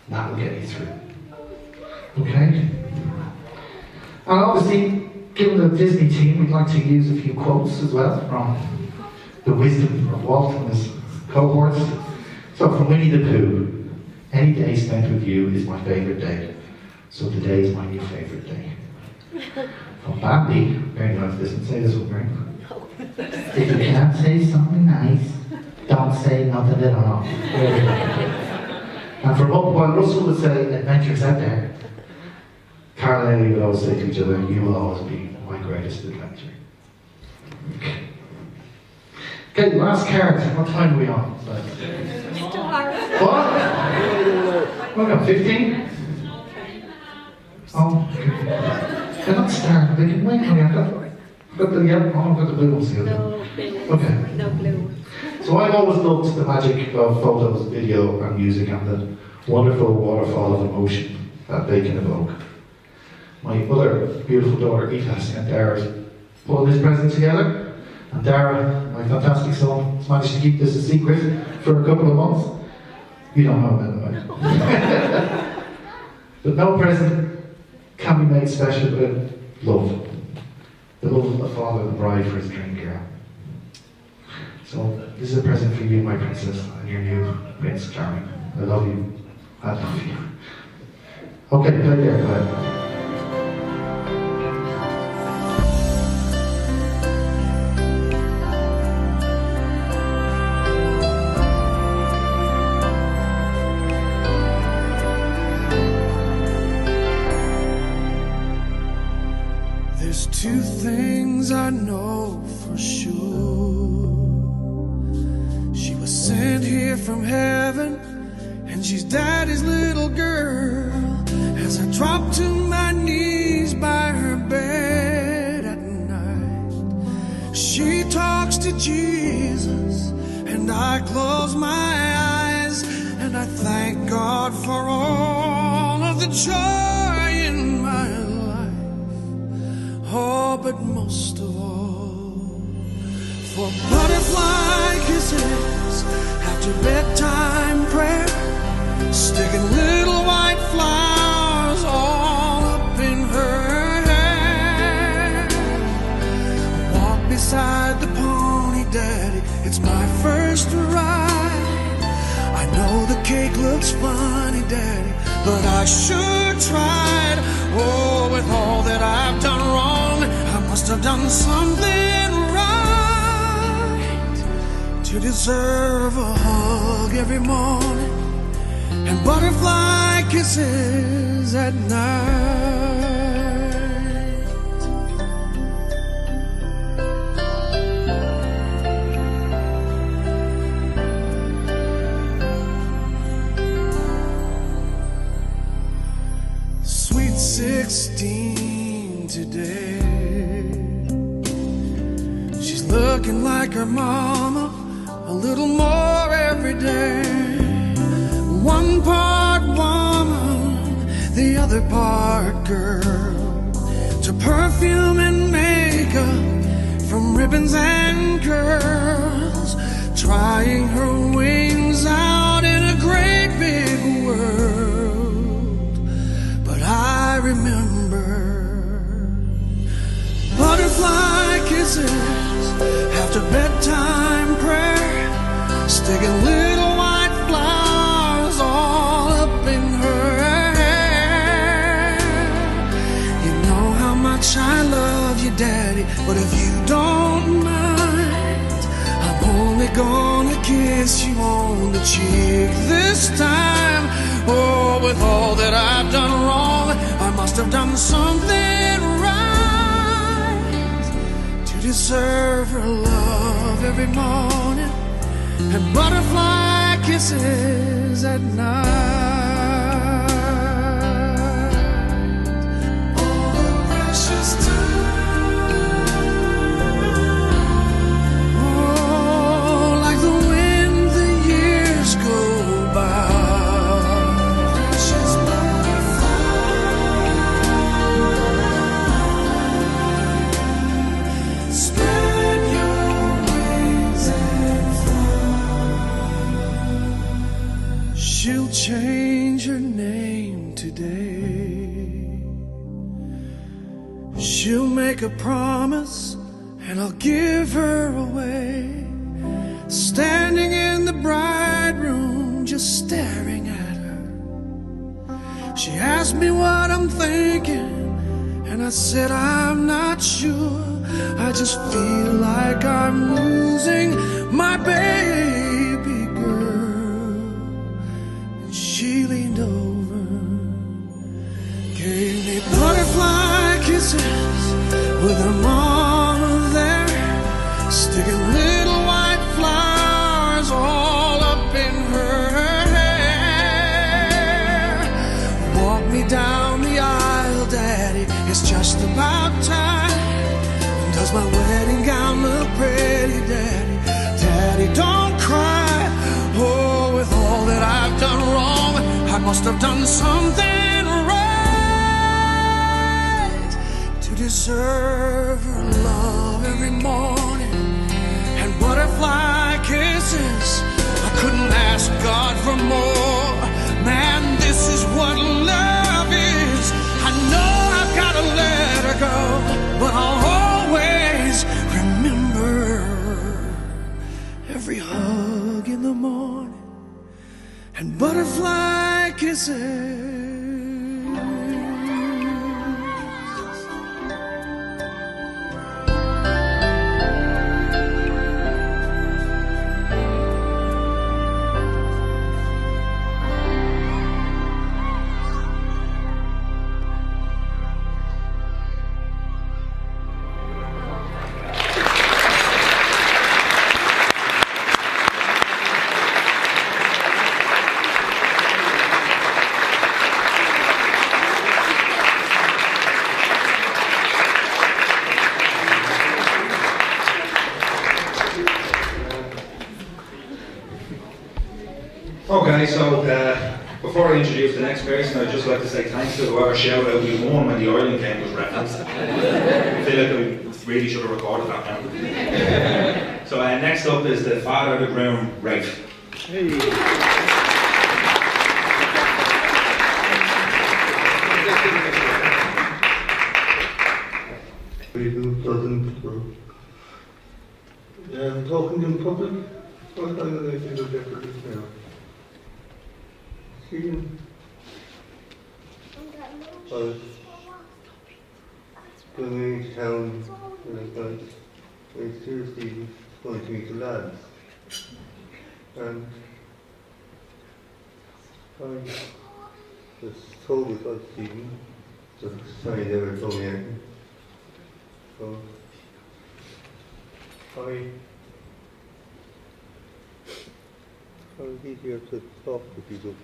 That will get you through. Okay? And obviously, given the Disney team, we'd like to use a few quotes as well from the wisdom of Walt and his cohorts. So from Winnie the Pooh, any day spent with you is my favourite day. So today is my new favourite day. From Bambi, very nice, listen, say this with me. If you can't say something nice, don't say nothing at all. And from Up, while Russell would say, adventures out there, Carl and Ellie would always say to each other, you will always be my greatest adventure. Okay, last card. What time are we on? What? What got 15? Oh, okay. They're not starting. They can wait. Okay, I've got the yellow. Oh, I've got the blue ones here. Okay. No blue. So I've always loved the magic of photos, video, and music, and the wonderful waterfall of emotion that they can evoke. My other beautiful daughter, Eva, and Dara's putting this present together. And Dara, my fantastic son, has managed to keep this a secret for a couple of months. You don't know about it. But no present can be made special without love. The love of the father and the bride for his dream girl. So this is a present for you, my princess, and your new Prince Charming. I love you. I love you. Okay, play there, play. There's two things I know for sure. She was sent here from heaven, and she's daddy's little girl. As I drop to my knees by her bed at night, she talks to Jesus, and I close my eyes, and I thank God for all of the joy in my life. Oh, but most of all, for butterfly kisses after bedtime prayer, sticking little white flowers all up in her hair. Walk beside the pony, daddy, it's my first ride. I know the cake looks funny, daddy, but I sure tried. Oh, with all that I've done wrong, I must have done something right to deserve a hug every morning and butterfly kisses at night. Sweet 16 today, she's looking like her mama a little more every day. One part woman, the other part girl. To perfume and makeup, from ribbons and curls, trying her wings out in a great big world. But I remember butterfly kisses after bedtime prayer, sticking little white flowers all up in her hair. You know how much I love you, daddy, but if you don't mind, I'm only gonna kiss you on the cheek this time. Oh, with all that I've done wrong, I must have done something right to deserve her love every morning and butterfly kisses at night. All the precious time change her name today. She'll make a promise and I'll give her away. Standing in the bride room, just staring at her. She asked me what I'm thinking, and I said I'm not sure. I just feel like I'm losing my baby girl. And she leaned over, gave me butterfly kisses with her mama there, sticking little white flowers all up in her hair. Walk me down the aisle, Daddy, it's just about time. Does my wedding gown look pretty, Daddy? Daddy, don't cry. Oh, with all that I've done wrong, I must have done something right to deserve her love every morning and butterfly kisses. I couldn't ask God for more. Man, this is what love is. I know I've got to let her go, but I'll always remember every hug in the morning and butterfly kisses. Okay, so before I introduce the next person, I'd just like to say thanks to whoever shouted out we won when the Ireland game was referenced. I feel like I really should have recorded that now. So next up is the father of the groom, Rafe. Hey. Talking in public, what kind of thing do they produce now? Stephen? I was going to town and I thought, very seriously going to meet the lads. And I was told about Stephen, so sorry they never told me anything. So it's easier to talk to people.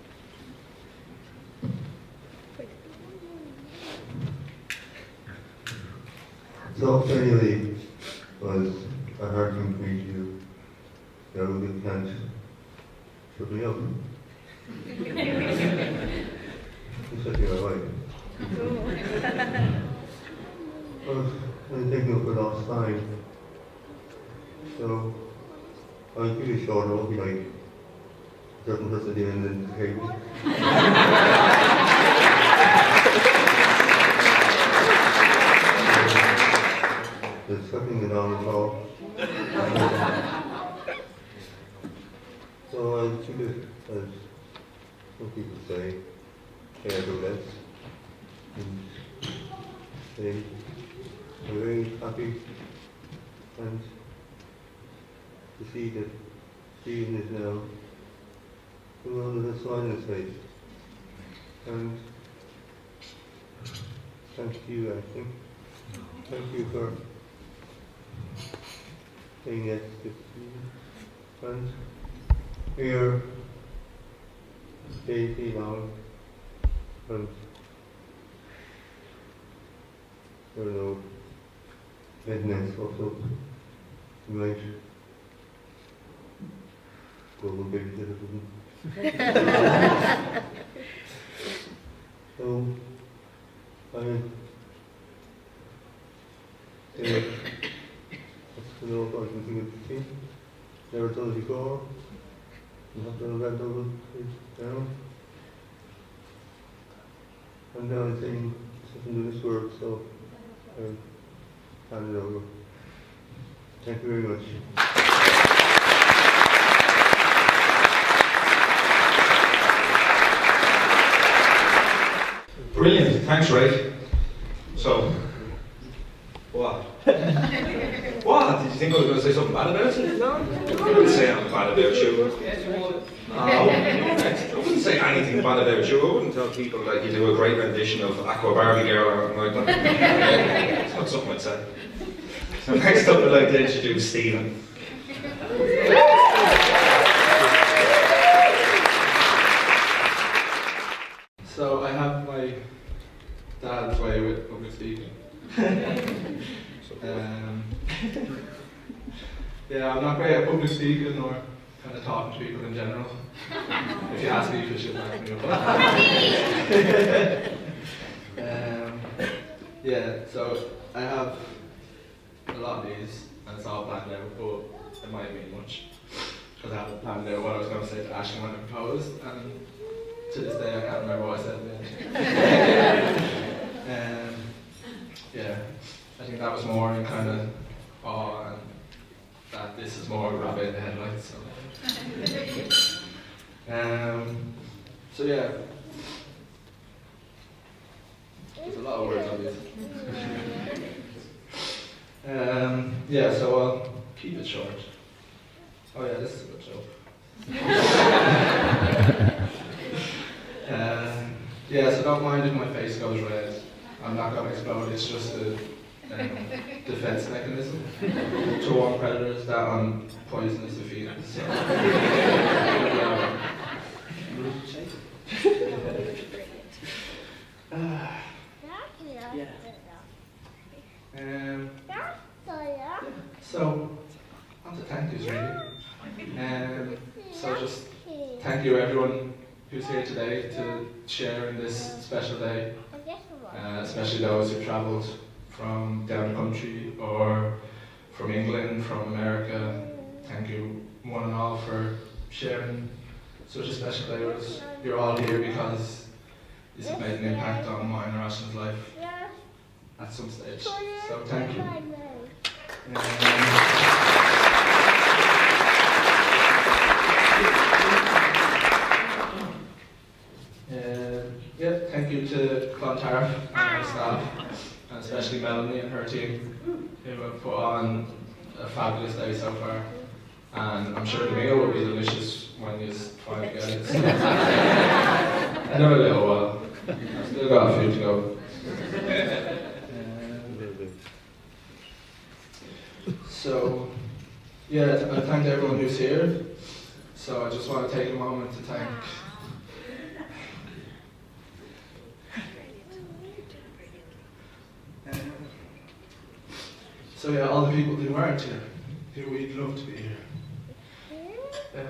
So anyway, was a hard thing for me to do. You can't shut me up. Especially my wife. I'm thinking of the last time. So I'm pretty sure it'll be like certain person doing the table. There's something in on the top. So I treat it as some people say, care to less. And they are very happy and to see that Stephen is now the one with a smile on his face. And thank you, I think. Thank you for saying yes to Stephen. And here, stay long. And I don't know, midnight also. You might go and babysit it. So, I that's to know if I can think of the team. Never done it before. You have to bend over down. I'm balancing something to this work, so I'll hand it over. Thank you very much. Brilliant, thanks Ray. So, what? What? Did you think I was going to say something bad about it? No. I wouldn't say anything bad about you. No, I wouldn't say anything bad about you. I wouldn't tell people that you do a great rendition of Aqua Barbie Girl or anything like that. It's not something I'd say. So next up I'd like to introduce Stephen. So I have my dad's way with public speaking. Yeah, I'm not great at public speaking or kind of talking to people in general. If you ask me, you should back me up. Yeah, so I have a lot of these, and it's all planned out, but it might mean much. Because I haven't planned out what I was going to say to Ashley when I proposed, and to this day I can't remember what I said then. Yeah, I think that was more in kind of awe, and that this is more rabbit in the headlights. So yeah, there's a lot of words on these. Yeah, so I'll keep it short. Oh yeah, this is a good joke. Yeah, so don't mind if my face goes red. I'm not going to explode, it's just a defense mechanism to warn predators that I'm poisonous if eaten. So. So, on to thank yous really. So just thank you everyone who's here today to share in this special day, especially those who travelled from down the country or from England, from America. Thank you one and all for sharing such a special day with us. You're all here because this has made an impact on mine or Ashton's life at some stage. So thank you. Yeah, thank you to Clontarf and our staff, and especially Melanie and her team, who have put on a fabulous day so far. And I'm sure the meal will be delicious when you finally get it. Another little while. I've still got a few to go. So, yeah, I thank everyone who's here. So I just want to take a moment to thank so yeah, all the people who aren't here, who we'd love to be here. No,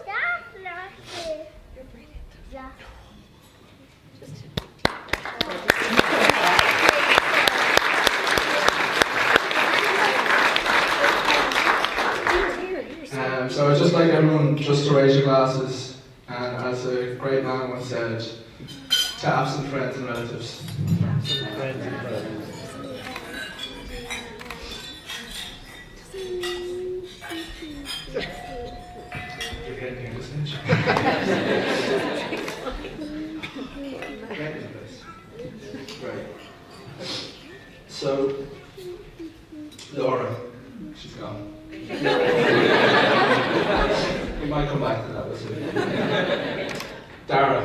that's not here. You're brilliant. Yeah. So I'd just like everyone just to raise your glasses, and as a great man once said, to absent friends and relatives. You're getting into this, Right. So, Laura, she's gone. We might come back to that with you. Dara,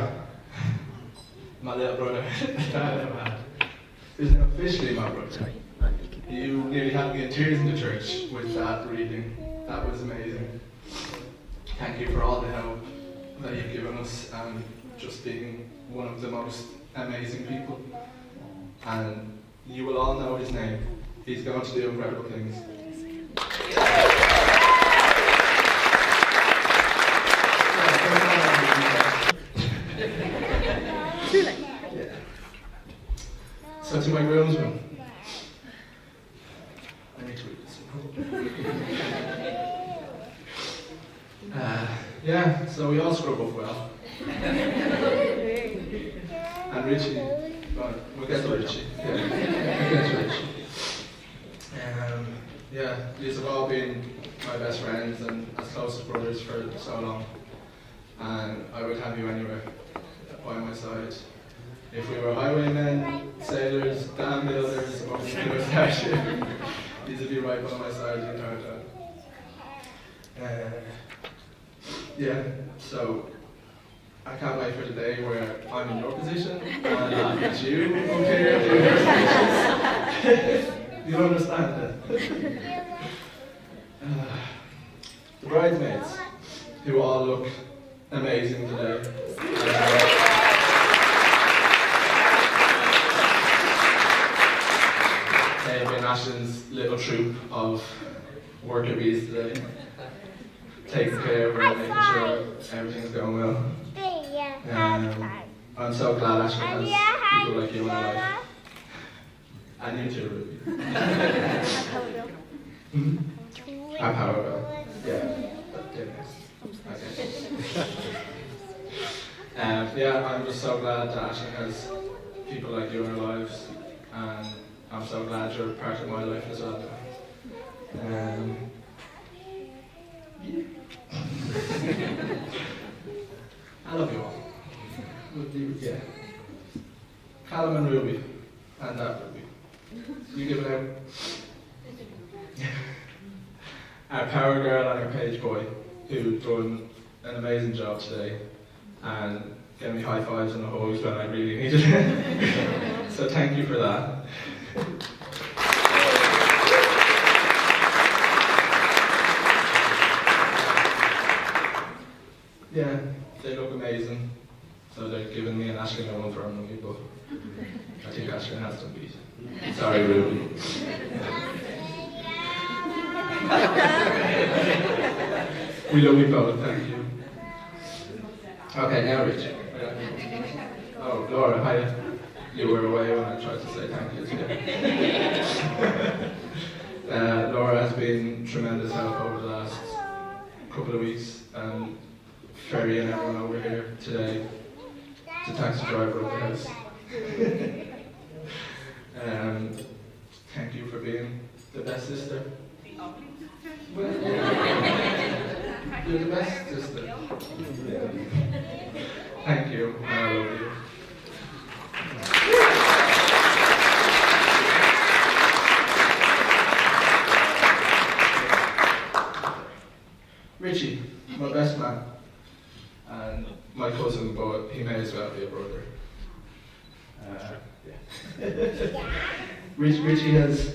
my little brother, who's now officially my brother. You nearly had me in tears in the church with that reading. That was amazing. Thank you for all the help that you've given us and just being one of the most amazing people. And you will all know his name. He's going to do incredible things. So to my groomsmen, I need to read this. Yeah, so we all scrub up well. And Richie, well, we'll get to Richie. Yeah, we'll get to Richie. Yeah, these have all been my best friends and as close as brothers for so long. And I would have you anywhere by my side. If we were highwaymen, sailors, dam builders, or we were starship, these would be right by my side the entire time. Yeah, so I can't wait for the day where I'm in your position and it's you up here doing your speeches. You understand that? The bridesmaids, who all look amazing today. They've been Ashton's little troop of worker bees today, taking care of her, making sure everything's going well. I'm so glad Ashton has people like you in her life. And you too, Ruby. I'm Power Bill. Yeah. Okay. Yeah, I'm just so glad that Ashton has people like you in her lives, and I'm so glad you're part of my life as well. I love you all. Yeah. Callum and Ruby, and that Ruby. You give it out. Our power girl and our page boy, who've done an amazing job today and gave me high fives and hugs when I really needed it. So thank you for that. Yeah, they look amazing. So they're giving me and Ashling a 1 for them people. I think Ashling has to beat. Sorry, Ruby. We love you both, thank you. Okay, now Rich. Oh, Laura, hi. You were away when I tried to say thank you to you. Laura has been tremendous help over the last couple of weeks, and ferrying everyone over here today. The taxi driver of the house. Thank you for being the best sister. You're the best sister. Thank you, and I love you. Richie, my best man, and my cousin, but he may as well be a brother. Richie has,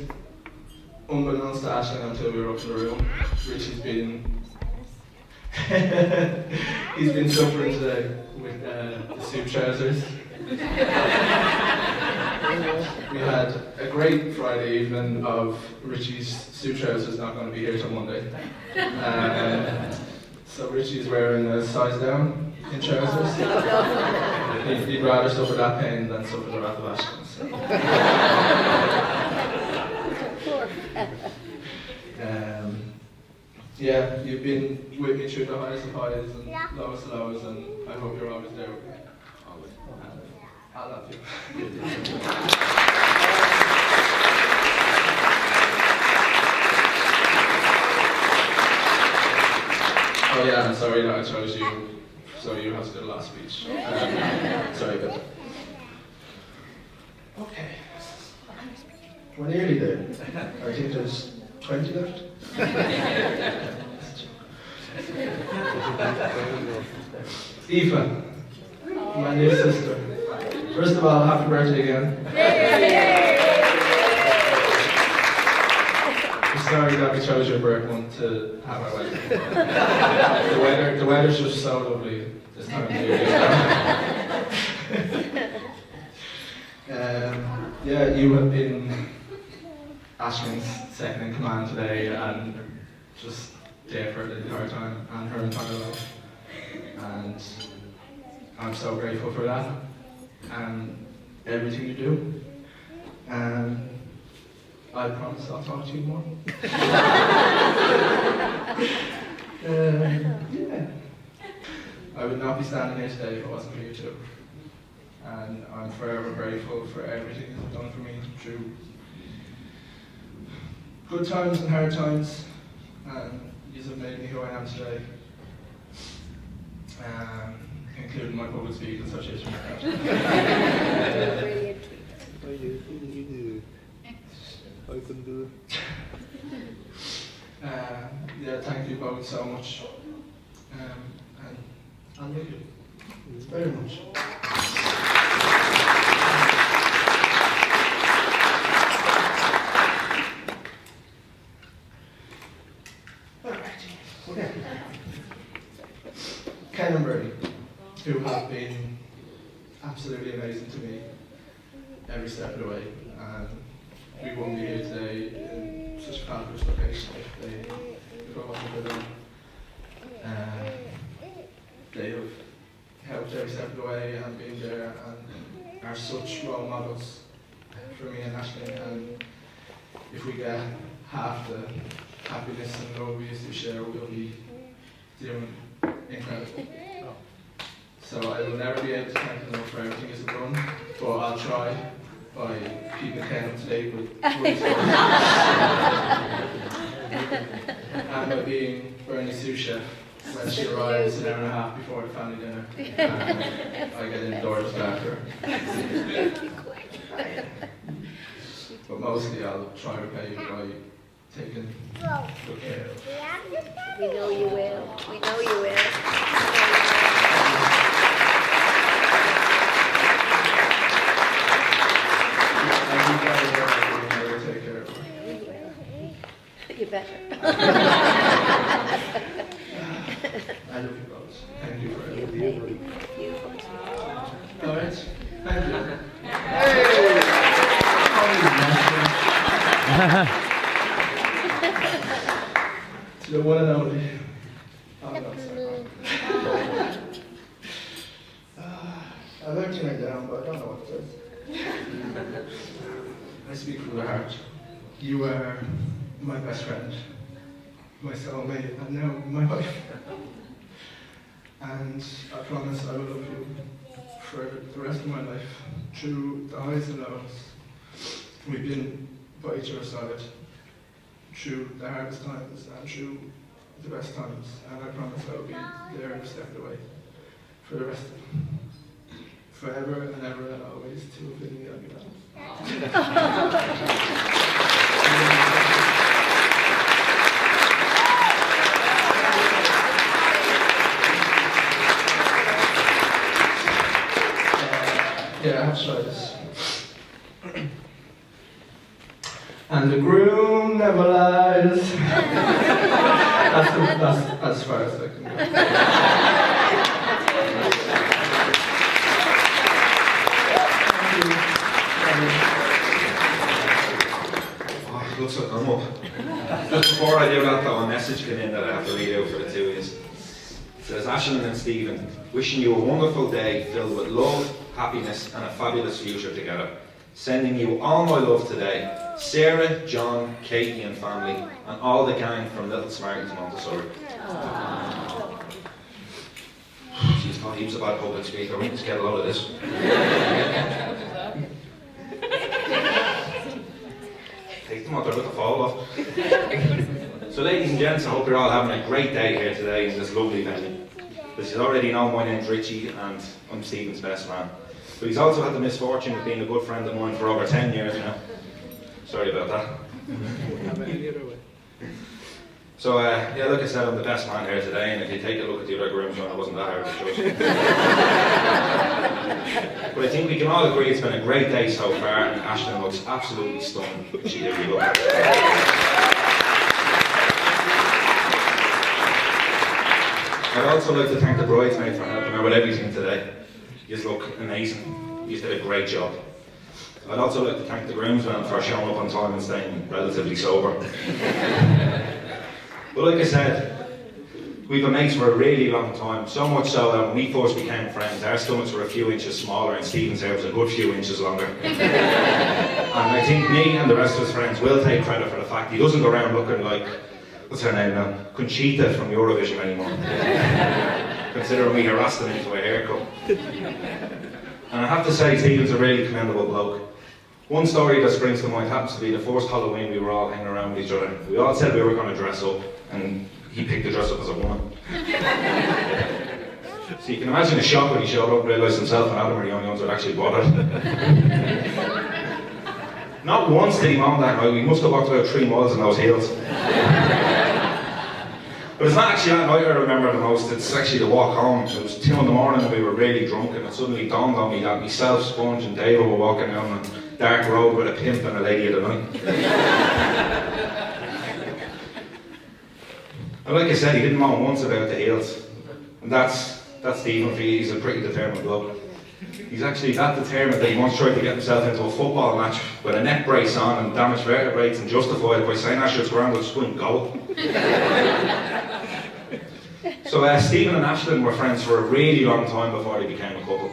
unbeknownst to Ashling until we were up in the room, Richie's been he's been suffering today with the suit trousers. We had a great Friday evening of Richie's suit trousers not going to be here till Monday. So Richie's wearing a size down in trousers. He'd rather suffer that pain than suffer the wrath of Ashton. So. Yeah, you've been with me through the highest of highs and lowest of lows, and I hope you're always there with me. Always. I love you. Oh yeah, I'm sorry that I chose you, so you have to do the last speech. Sorry about that. Okay. We're nearly there. I think there's 20 left. Aoife, my new sister. First of all, happy birthday again. I'm sorry that we chose your birth month to have our wedding. The weather's just so lovely this time of year. Yeah, you have been Ashling's second in command today and just there for the entire time and her entire life. And I'm so grateful for that and everything you do. And I promise I'll talk to you more. Yeah. I would not be standing here today if it wasn't for you two. and I'm forever grateful for everything you've done for me through good times and hard times, and you have made me who I am today, including my public speaking, such as I can do it. Yeah, thank you both so much, and I love you very much. Ken and Bernie, who have been absolutely amazing to me every step of the way, and we won't be here today in such a fabulous location if it wasn't for them. They have helped every step of the way and been there and are such role models for me and Aisling, and if we get half the happiness and love we used to share, we'll be doing incredible. So I will never be able to thank them enough for everything you've done, but I'll try by keeping Ken up to date with stories. And by being Bernie's sous chef when she arrives an hour and a half before the family dinner. I get indoors after. But mostly I'll try to repay you by taking good care of. We know you will. We know you will. Take care of her. You better. I love you both. Thank you for everything. You All right. Thank you. To the one and only. I'd like to write down, but I don't know what it says. I speak from the heart. You are my best friend, my soulmate, and now my wife. And I promise I will love you for the rest of my life, through the highs and lows. We've been by each other's side, through the hardest times and through the best times. And I promise I will be there every step of the way for the rest of it. Forever and ever and always, to infinity and beyond. Yeah, I have to try this. And the groom never lies. That's as far as I can go. Looks like I'm up. Just before I do that though, a message came in that I have to read out for the two of you. It says, Aisling and Stephen, wishing you a wonderful day filled with love, happiness and a fabulous future together. Sending you all my love today. Sarah, John, Katie and family, and all the gang from Little Smarties Montessori. She's got heaps of bad public speaker, we need to get a load of this. Take them out, they're about to fall off. So ladies and gents, I hope you're all having a great day here today in this lovely venue. As you already know, my name's Richie and I'm Stephen's best man. But he's also had the misfortune of being a good friend of mine for over 10 years now. Sorry about that. So yeah, like I said, I'm the best man here today, and if you take a look at the other grooms, I wasn't that hard to judge. But I think we can all agree it's been a great day so far, and Aisling looks absolutely stunning. She did really well. I'd also like to thank the bridesmaids for helping her with everything today. You look amazing. You did a great job. I'd also like to thank the groomsmen for showing up on time and staying relatively sober. But like I said, we've been mates for a really long time, so much so that when we first became friends, our stomachs were a few inches smaller and Stephen's hair was a good few inches longer. And I think me and the rest of his friends will take credit for the fact he doesn't go around looking like, what's her name now? Conchita from Eurovision anymore. Considering we harassed him into a haircut. And I have to say, Stephen's a really commendable bloke. One story that springs to mind happens to be the first Halloween we were all hanging around with each other. We all said we were going to dress up, and he picked to dress up as a woman. So you can imagine the shock when he showed up, realised himself and Adam were the only ones that actually bothered. Not once did he moan that night. We must have walked about 3 miles in those heels. But it's not actually that night I remember the most, it's actually the walk home. It was 2 in the morning and we were really drunk, and it suddenly dawned on me that myself, Sponge and David were walking down a dark road with a pimp and a lady of the night. And like I said, he didn't moan once about the heels. And that's Stephen for you. He's a pretty determined bloke. He's actually that determined that he once tried to get himself into a football match with a neck brace on and damaged vertebrae and justified it by saying that shit's grand, we'll just win goal. So Stephen and Aisling were friends for a really long time before they became a couple.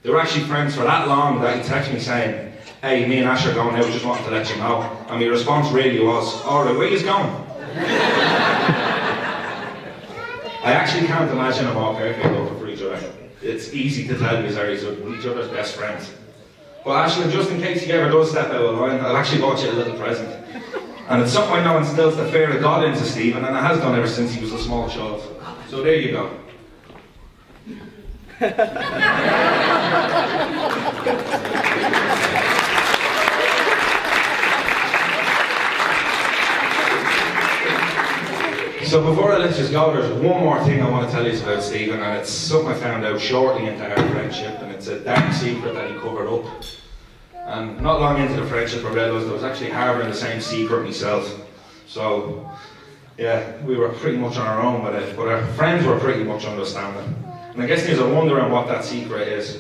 They were actually friends for that long that he texted me saying, "Hey, me and Ash are going out, just wanted to let you know." And my response really was, "Alright, where are you going?" I actually can't imagine them all perfectly looking for each other. It's easy to tell you are each other's best friends. But Aisling, just in case he ever does step out of line, I've actually bought you a little present. And it's something I know instills the fear of God into Stephen, and it has done ever since he was a small child. So there you go. So before I let you go, there's one more thing I want to tell you about Stephen, and it's something I found out shortly into our friendship, and it's a dark secret that he covered up. And not long into the friendship I realised I was actually harbouring the same secret myself. So yeah, we were pretty much on our own with it, but our friends were pretty much understanding. And I guess there's a wondering what that secret is.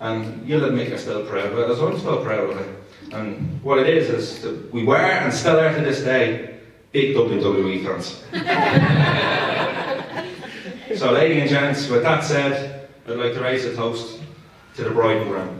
And you'll admit you're still proud of it, as I'm still proud of it. And what it is that we were, and still are to this day, big WWE fans. So ladies and gents, with that said, I'd like to raise a toast to the bride and groom.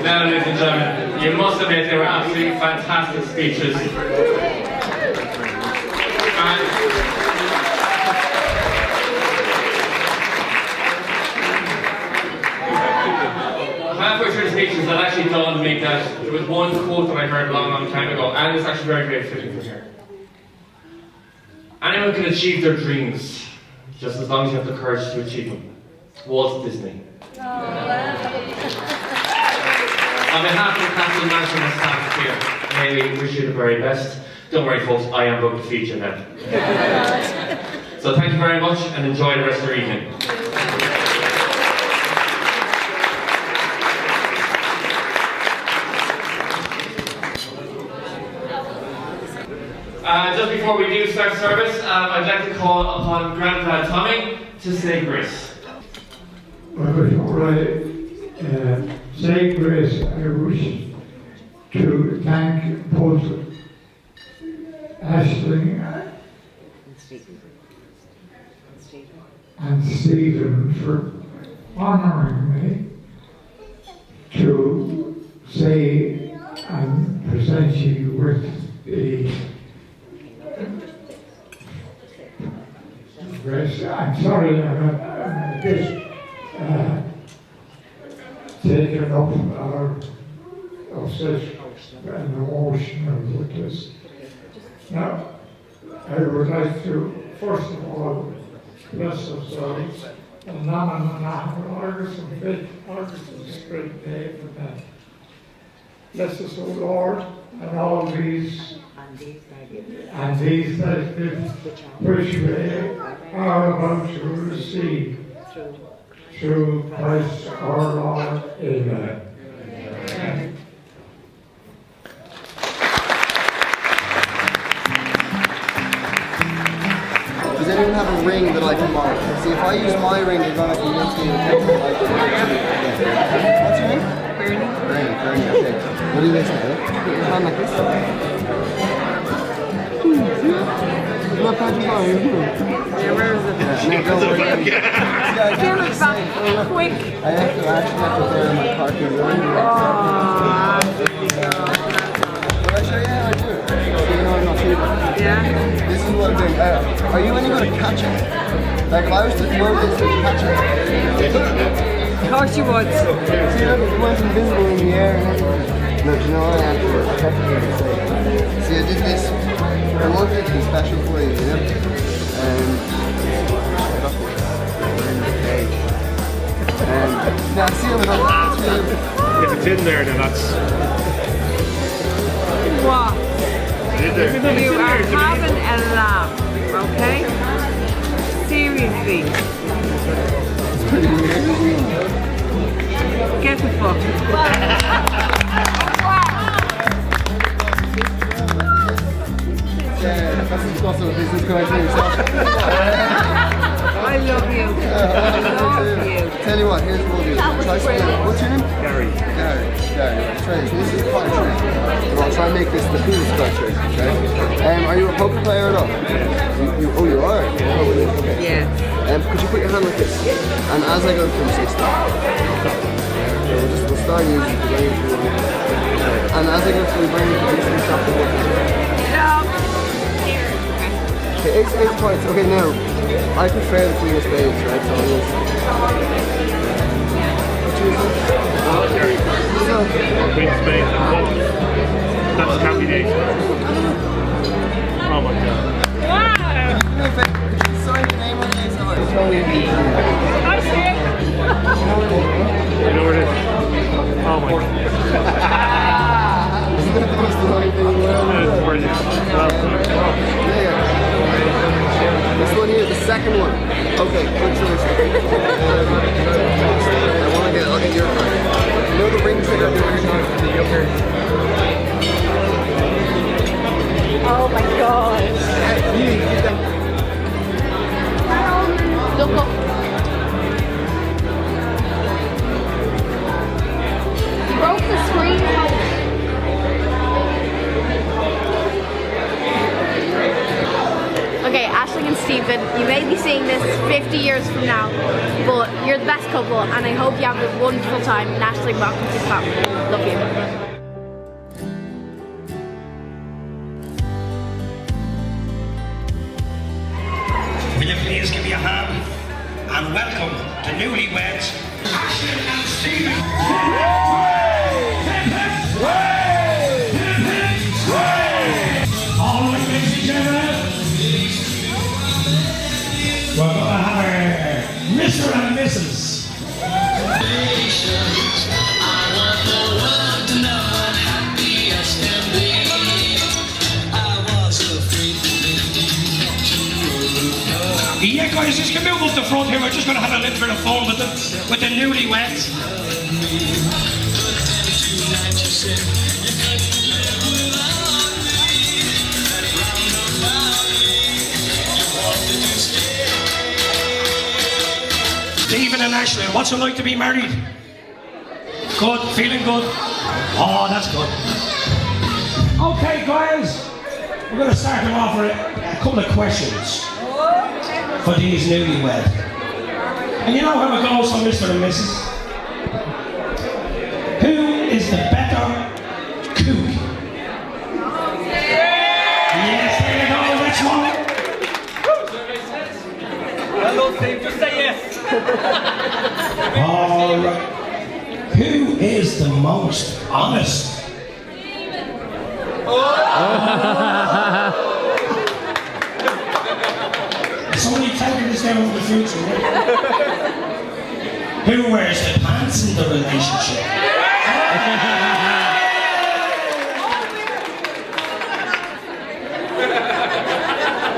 Now, ladies and gentlemen, you must admit they were absolutely fantastic speeches. Halfway through the speeches, it actually dawned on me that there was one quote that I heard a long time ago, and it's actually very, very fitting for here. Anyone can achieve their dreams, just as long as you have the courage to achieve them. Walt Disney. On behalf of the cast and management and staff here, may we wish you the very best. Don't worry folks, I am going to feature them. So thank you very much and enjoy the rest of your evening. Just before we do start service, I'd like to call upon Grandad Tommy to say grace. Well, before I say grace, I wish to thank both Aisling and Stephen for honouring me to say and present you with the grace. I'm sorry, I'm a bit taken up or upset and emotional with this. Now, I would like to, first of all, bless ourselves and August and faith, August and Spirit day for that. Bless us, O Lord, and all these and these that which we are about to receive through Christ our Lord. Amen. Amen. tomorrow. See, if I use my ring, you're gonna convince me to take it like What's your name? Bernie. Bernie, okay. What do this now? Put your hand like this. Not bad, you are. Yeah, where is it? No, don't worry. Give it back quick. I actually have to wear my cartoon ring. Will I show you how I do it? So you know I'm not cheating. Yeah. This is what I'm doing. Are you any good at catching? Like if I was to throw this, would you catch it? Of course you would. See, look, it went invisible in the air and everything. Look, you know what I actually technically say. See, I did this. I wanted it to be special for you, you know? Now, see, I'm not if it's in there, then that's. What? It's in there. You are having a laugh, okay? Seriously. It's pretty weird. Get the fuck. Yeah, that's also a business card for yourself. I love you. I love you. Tell you what, here's what we'll do. Try something. What's your name? Gary. Gary. Try this. This is a card trick. So I'll try and make this the coolest card trick, okay? Are you a poker player at all? Oh, you are? Oh, okay. Yeah. Could you put your hand like this? And as I go from 60. We'll start using the range. And as I go through the range, you can stop the work. Okay, ace of points. Okay, now, I prefer the queen of spades, right? So I'll use... Queen of spades and what? That's combination. Oh my god. Wow! Could you sign your name on the ace of hearts? I see it! You know where it is? Oh my god. This one here, the second one. Okay, quick solution. I'll get your card. You know the rings that are there? Oh my god. Look up. You broke the screen. Okay, Aisling and Stephen, you may be seeing this 50 years from now, but you're the best couple and I hope you have a wonderful time. And Aisling, welcome to the family. Love you. Will you please give me a hand and welcome the newlyweds, Aisling and Stephen. All right, ladies and gentlemen, we're going to have our Mr. and Mrs. Yeah, guys, just can move up the front here. We're just going to have a little bit of fun with the newlyweds. Stephen and Aisling, what's it like to be married? Good, feeling good? Oh, that's good. Okay, guys, we're going to start them off with a couple of questions for these newlyweds. And you know how it goes for Mr. and Mrs. Who is the better cook? Yes, there you go, that's one. Hello, Steve, just say yes. All right. Who is the most honest? Somebody taking this down for the future. Who wears the pants in the relationship?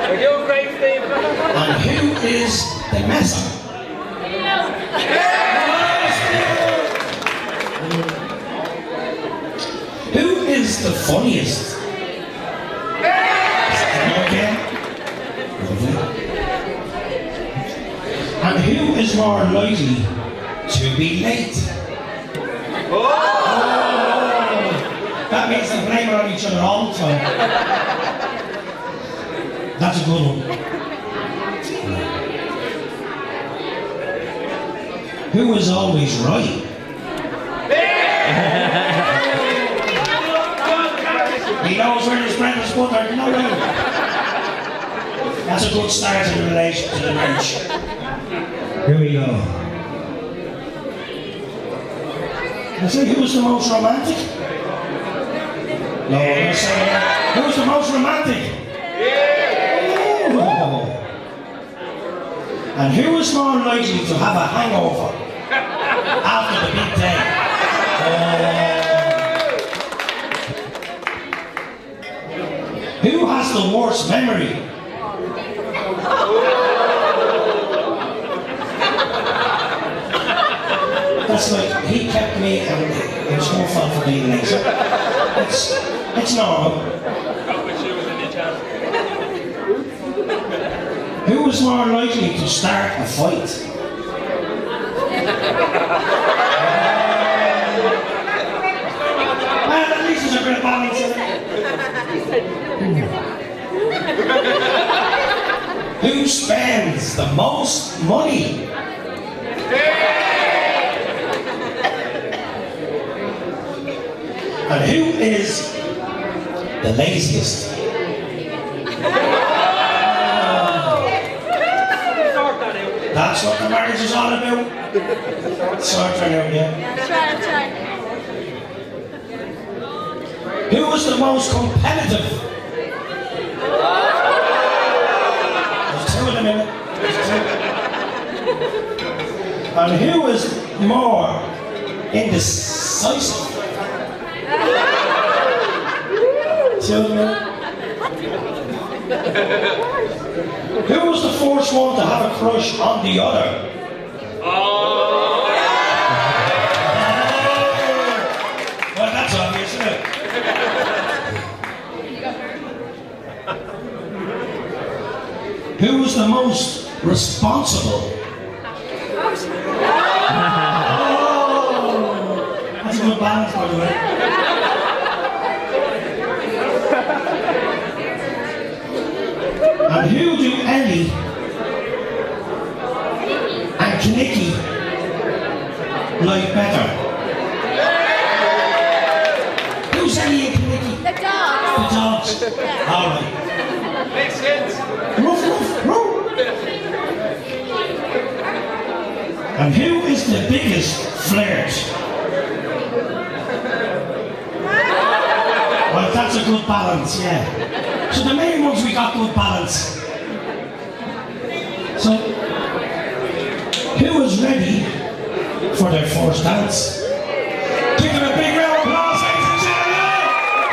You're doing great, Steve. And who is the messer? Who is the funniest? Okay. Lovely. is more likely to be late? That means they blame it on each other all the time. That's a good one. Who is always right? He knows where his friend is butter. No way. That's a good start in relation to the marriage. Here we go. I say, who was the most romantic? No, I'm going to say, who was the most romantic? Ooh. And who is more likely to have a hangover after the big day? Who has the worst memory? That's like, he kept me and it was more fun for being late. So it's normal. Who was more likely to start a fight? Well, at least there's a bit of balance in it. Who spends the most money? And who is the laziest? That's what the marriage is all about. Sort that out, yeah. Try. Who was the most competitive? There's two in a minute. And who is more indecisive? Two in a minute. Who was the first one to have a crush on the other? Well, that's obvious, isn't it? Who was the most responsible? That's a good balance, by the way. And who do Ellie and Knicky like better? Who's Ellie and Knicky? The dogs. The dogs. Yeah. All right. Makes sense. Ruff, ruff, ruff. And who is the biggest flirt? Well, that's a good balance, yeah. So the main ones we got good balance. So, who is ready for their first dance? Give them a big round of applause, ladies and gentlemen!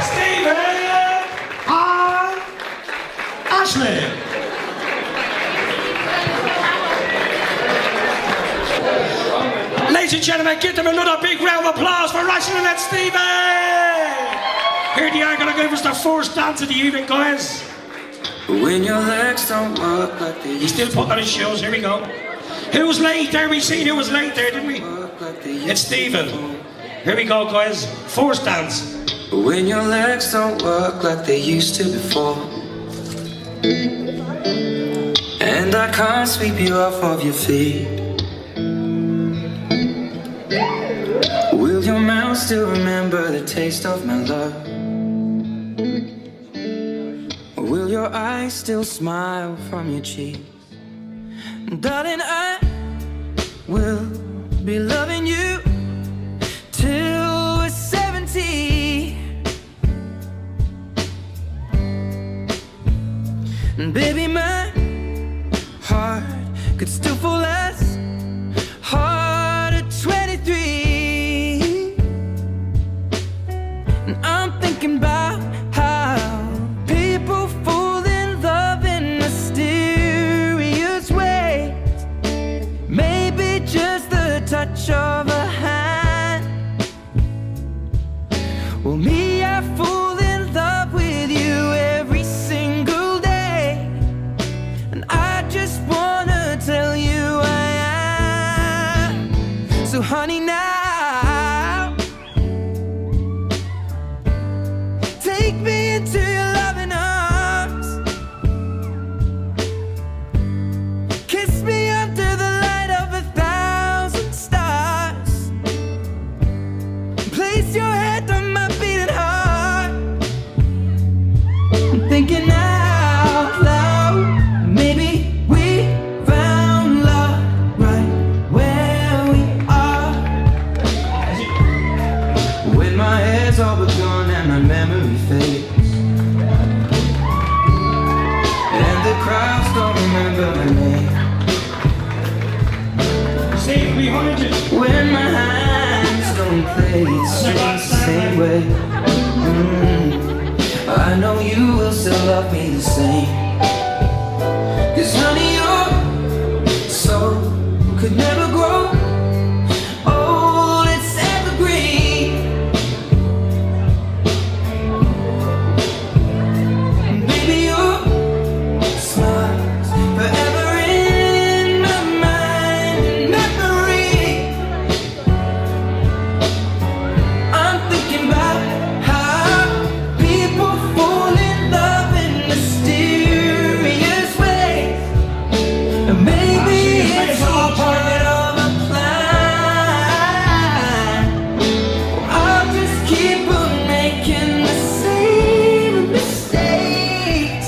Stephen and Ashley! Ladies and gentlemen, give them another big round of applause for Ashley and Stephen! Here they are, gonna give us the first dance of the evening, guys. When your legs don't work like they He's still putting on his shoes, here we go. Who was late there? We seen who was late there, didn't we? It's Stephen. Here we go, guys. First dance. When your legs don't work like they used to before, and I can't sweep you off of your feet, will your mouth still remember the taste of my love? Will your eyes still smile from your cheeks? Darling, I will be loving you till we're 70. And baby, my heart could still fall as hard at 23. And I'm thinking about how people fall in love in mysterious ways. Maybe just the touch of a hand. Well, me, I fall in love with you every single day. And I just wanna tell you I honey, now take me into your loving arms. Kiss me under the light of 1,000 stars. Place your head on my beating heart. I'm thinking out loud, maybe we found love right where we are. When my hair's all but gone and my memory fades, and the crowds don't remember my name. Stay behind you. When my hands don't play the same way, I know you will still love me the same. 'Cause honey, your soul could never grow old, it's evergreen. Baby, your smile's forever in my mind and memory. I'm thinking about how people fall in love in mysterious ways. And maybe it's all part of a plan. I'll just keep on making the same mistakes,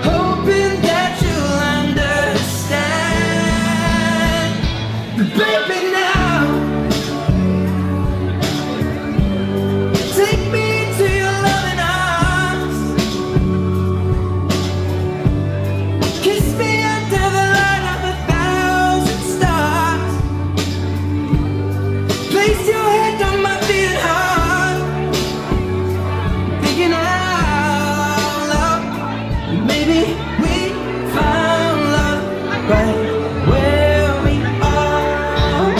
hoping that you'll understand. But baby, now take me to your loving arms. Kiss me under the light of 1,000 stars. Place your head on my beating heart. Thinking out loud, maybe we found love right where we are.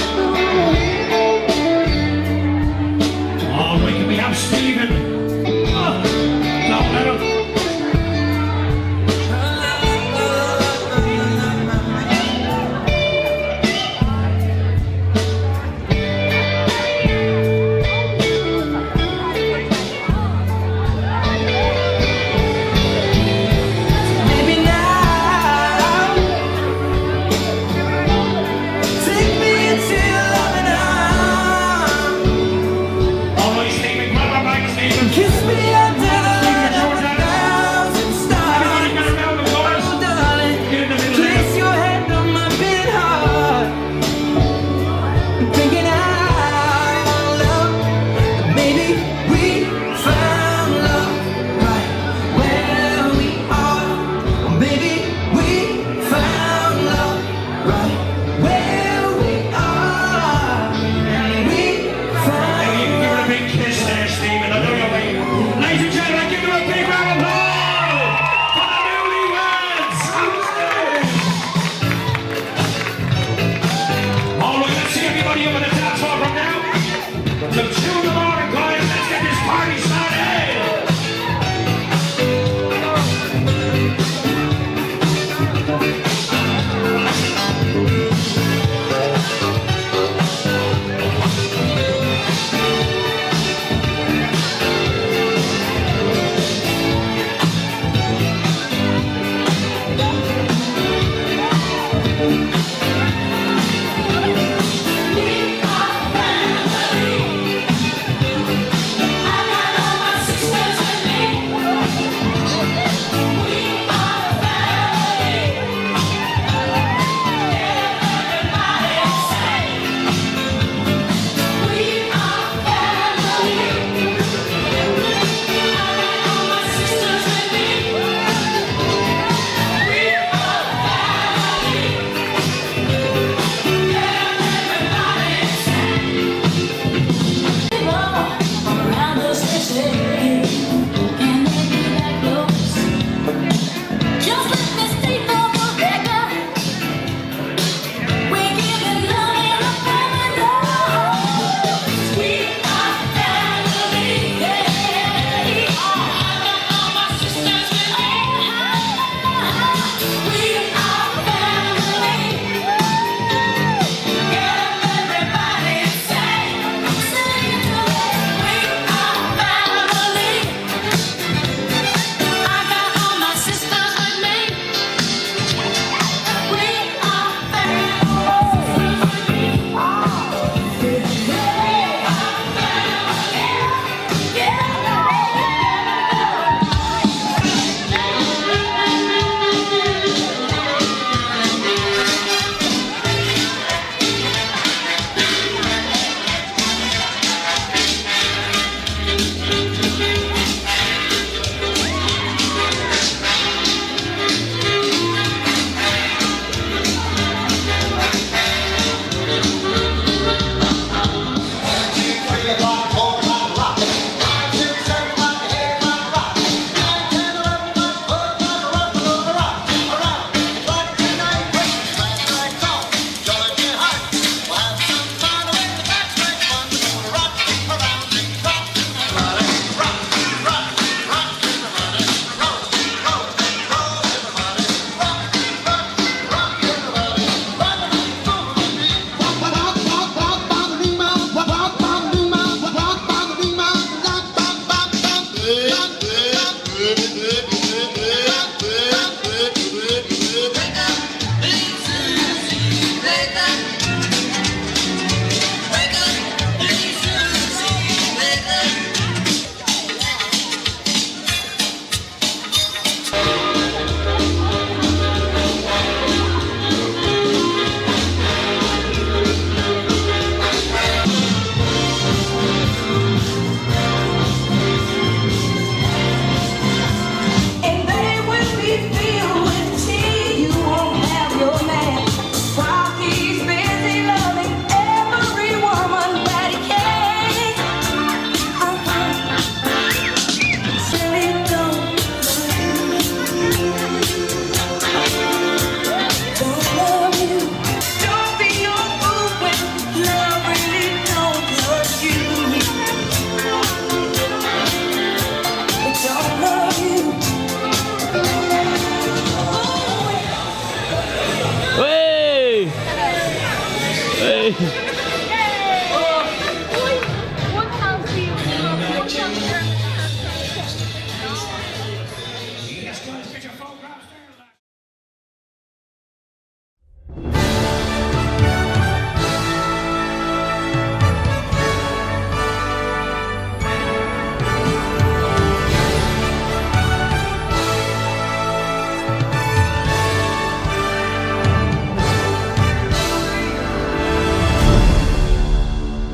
Hey.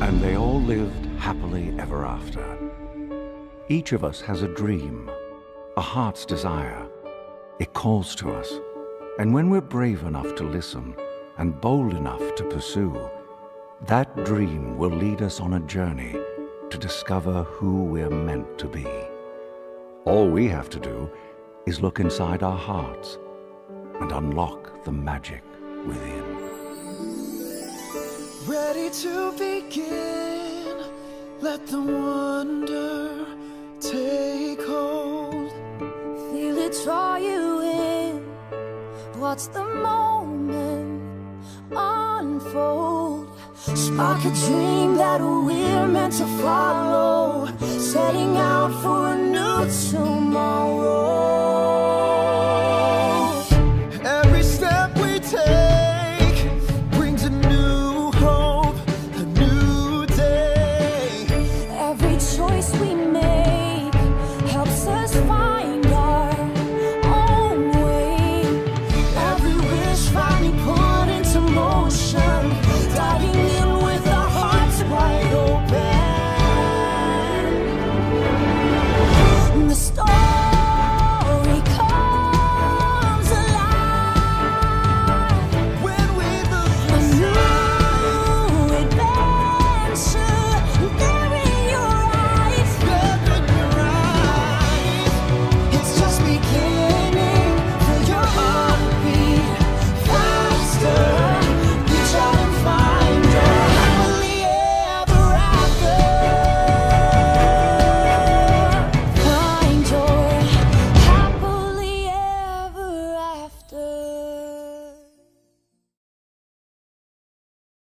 And they all lived happily ever after. Each of us has a dream, a heart's desire. It calls to us. And when we're brave enough to listen and bold enough to pursue, that dream will lead us on a journey to discover who we're meant to be. All we have to do is look inside our hearts and unlock the magic within. Ready to begin, let the wonder take hold. Feel it draw you in, watch the moment unfold. Spark a dream that we're meant to follow, setting out for a new tomorrow.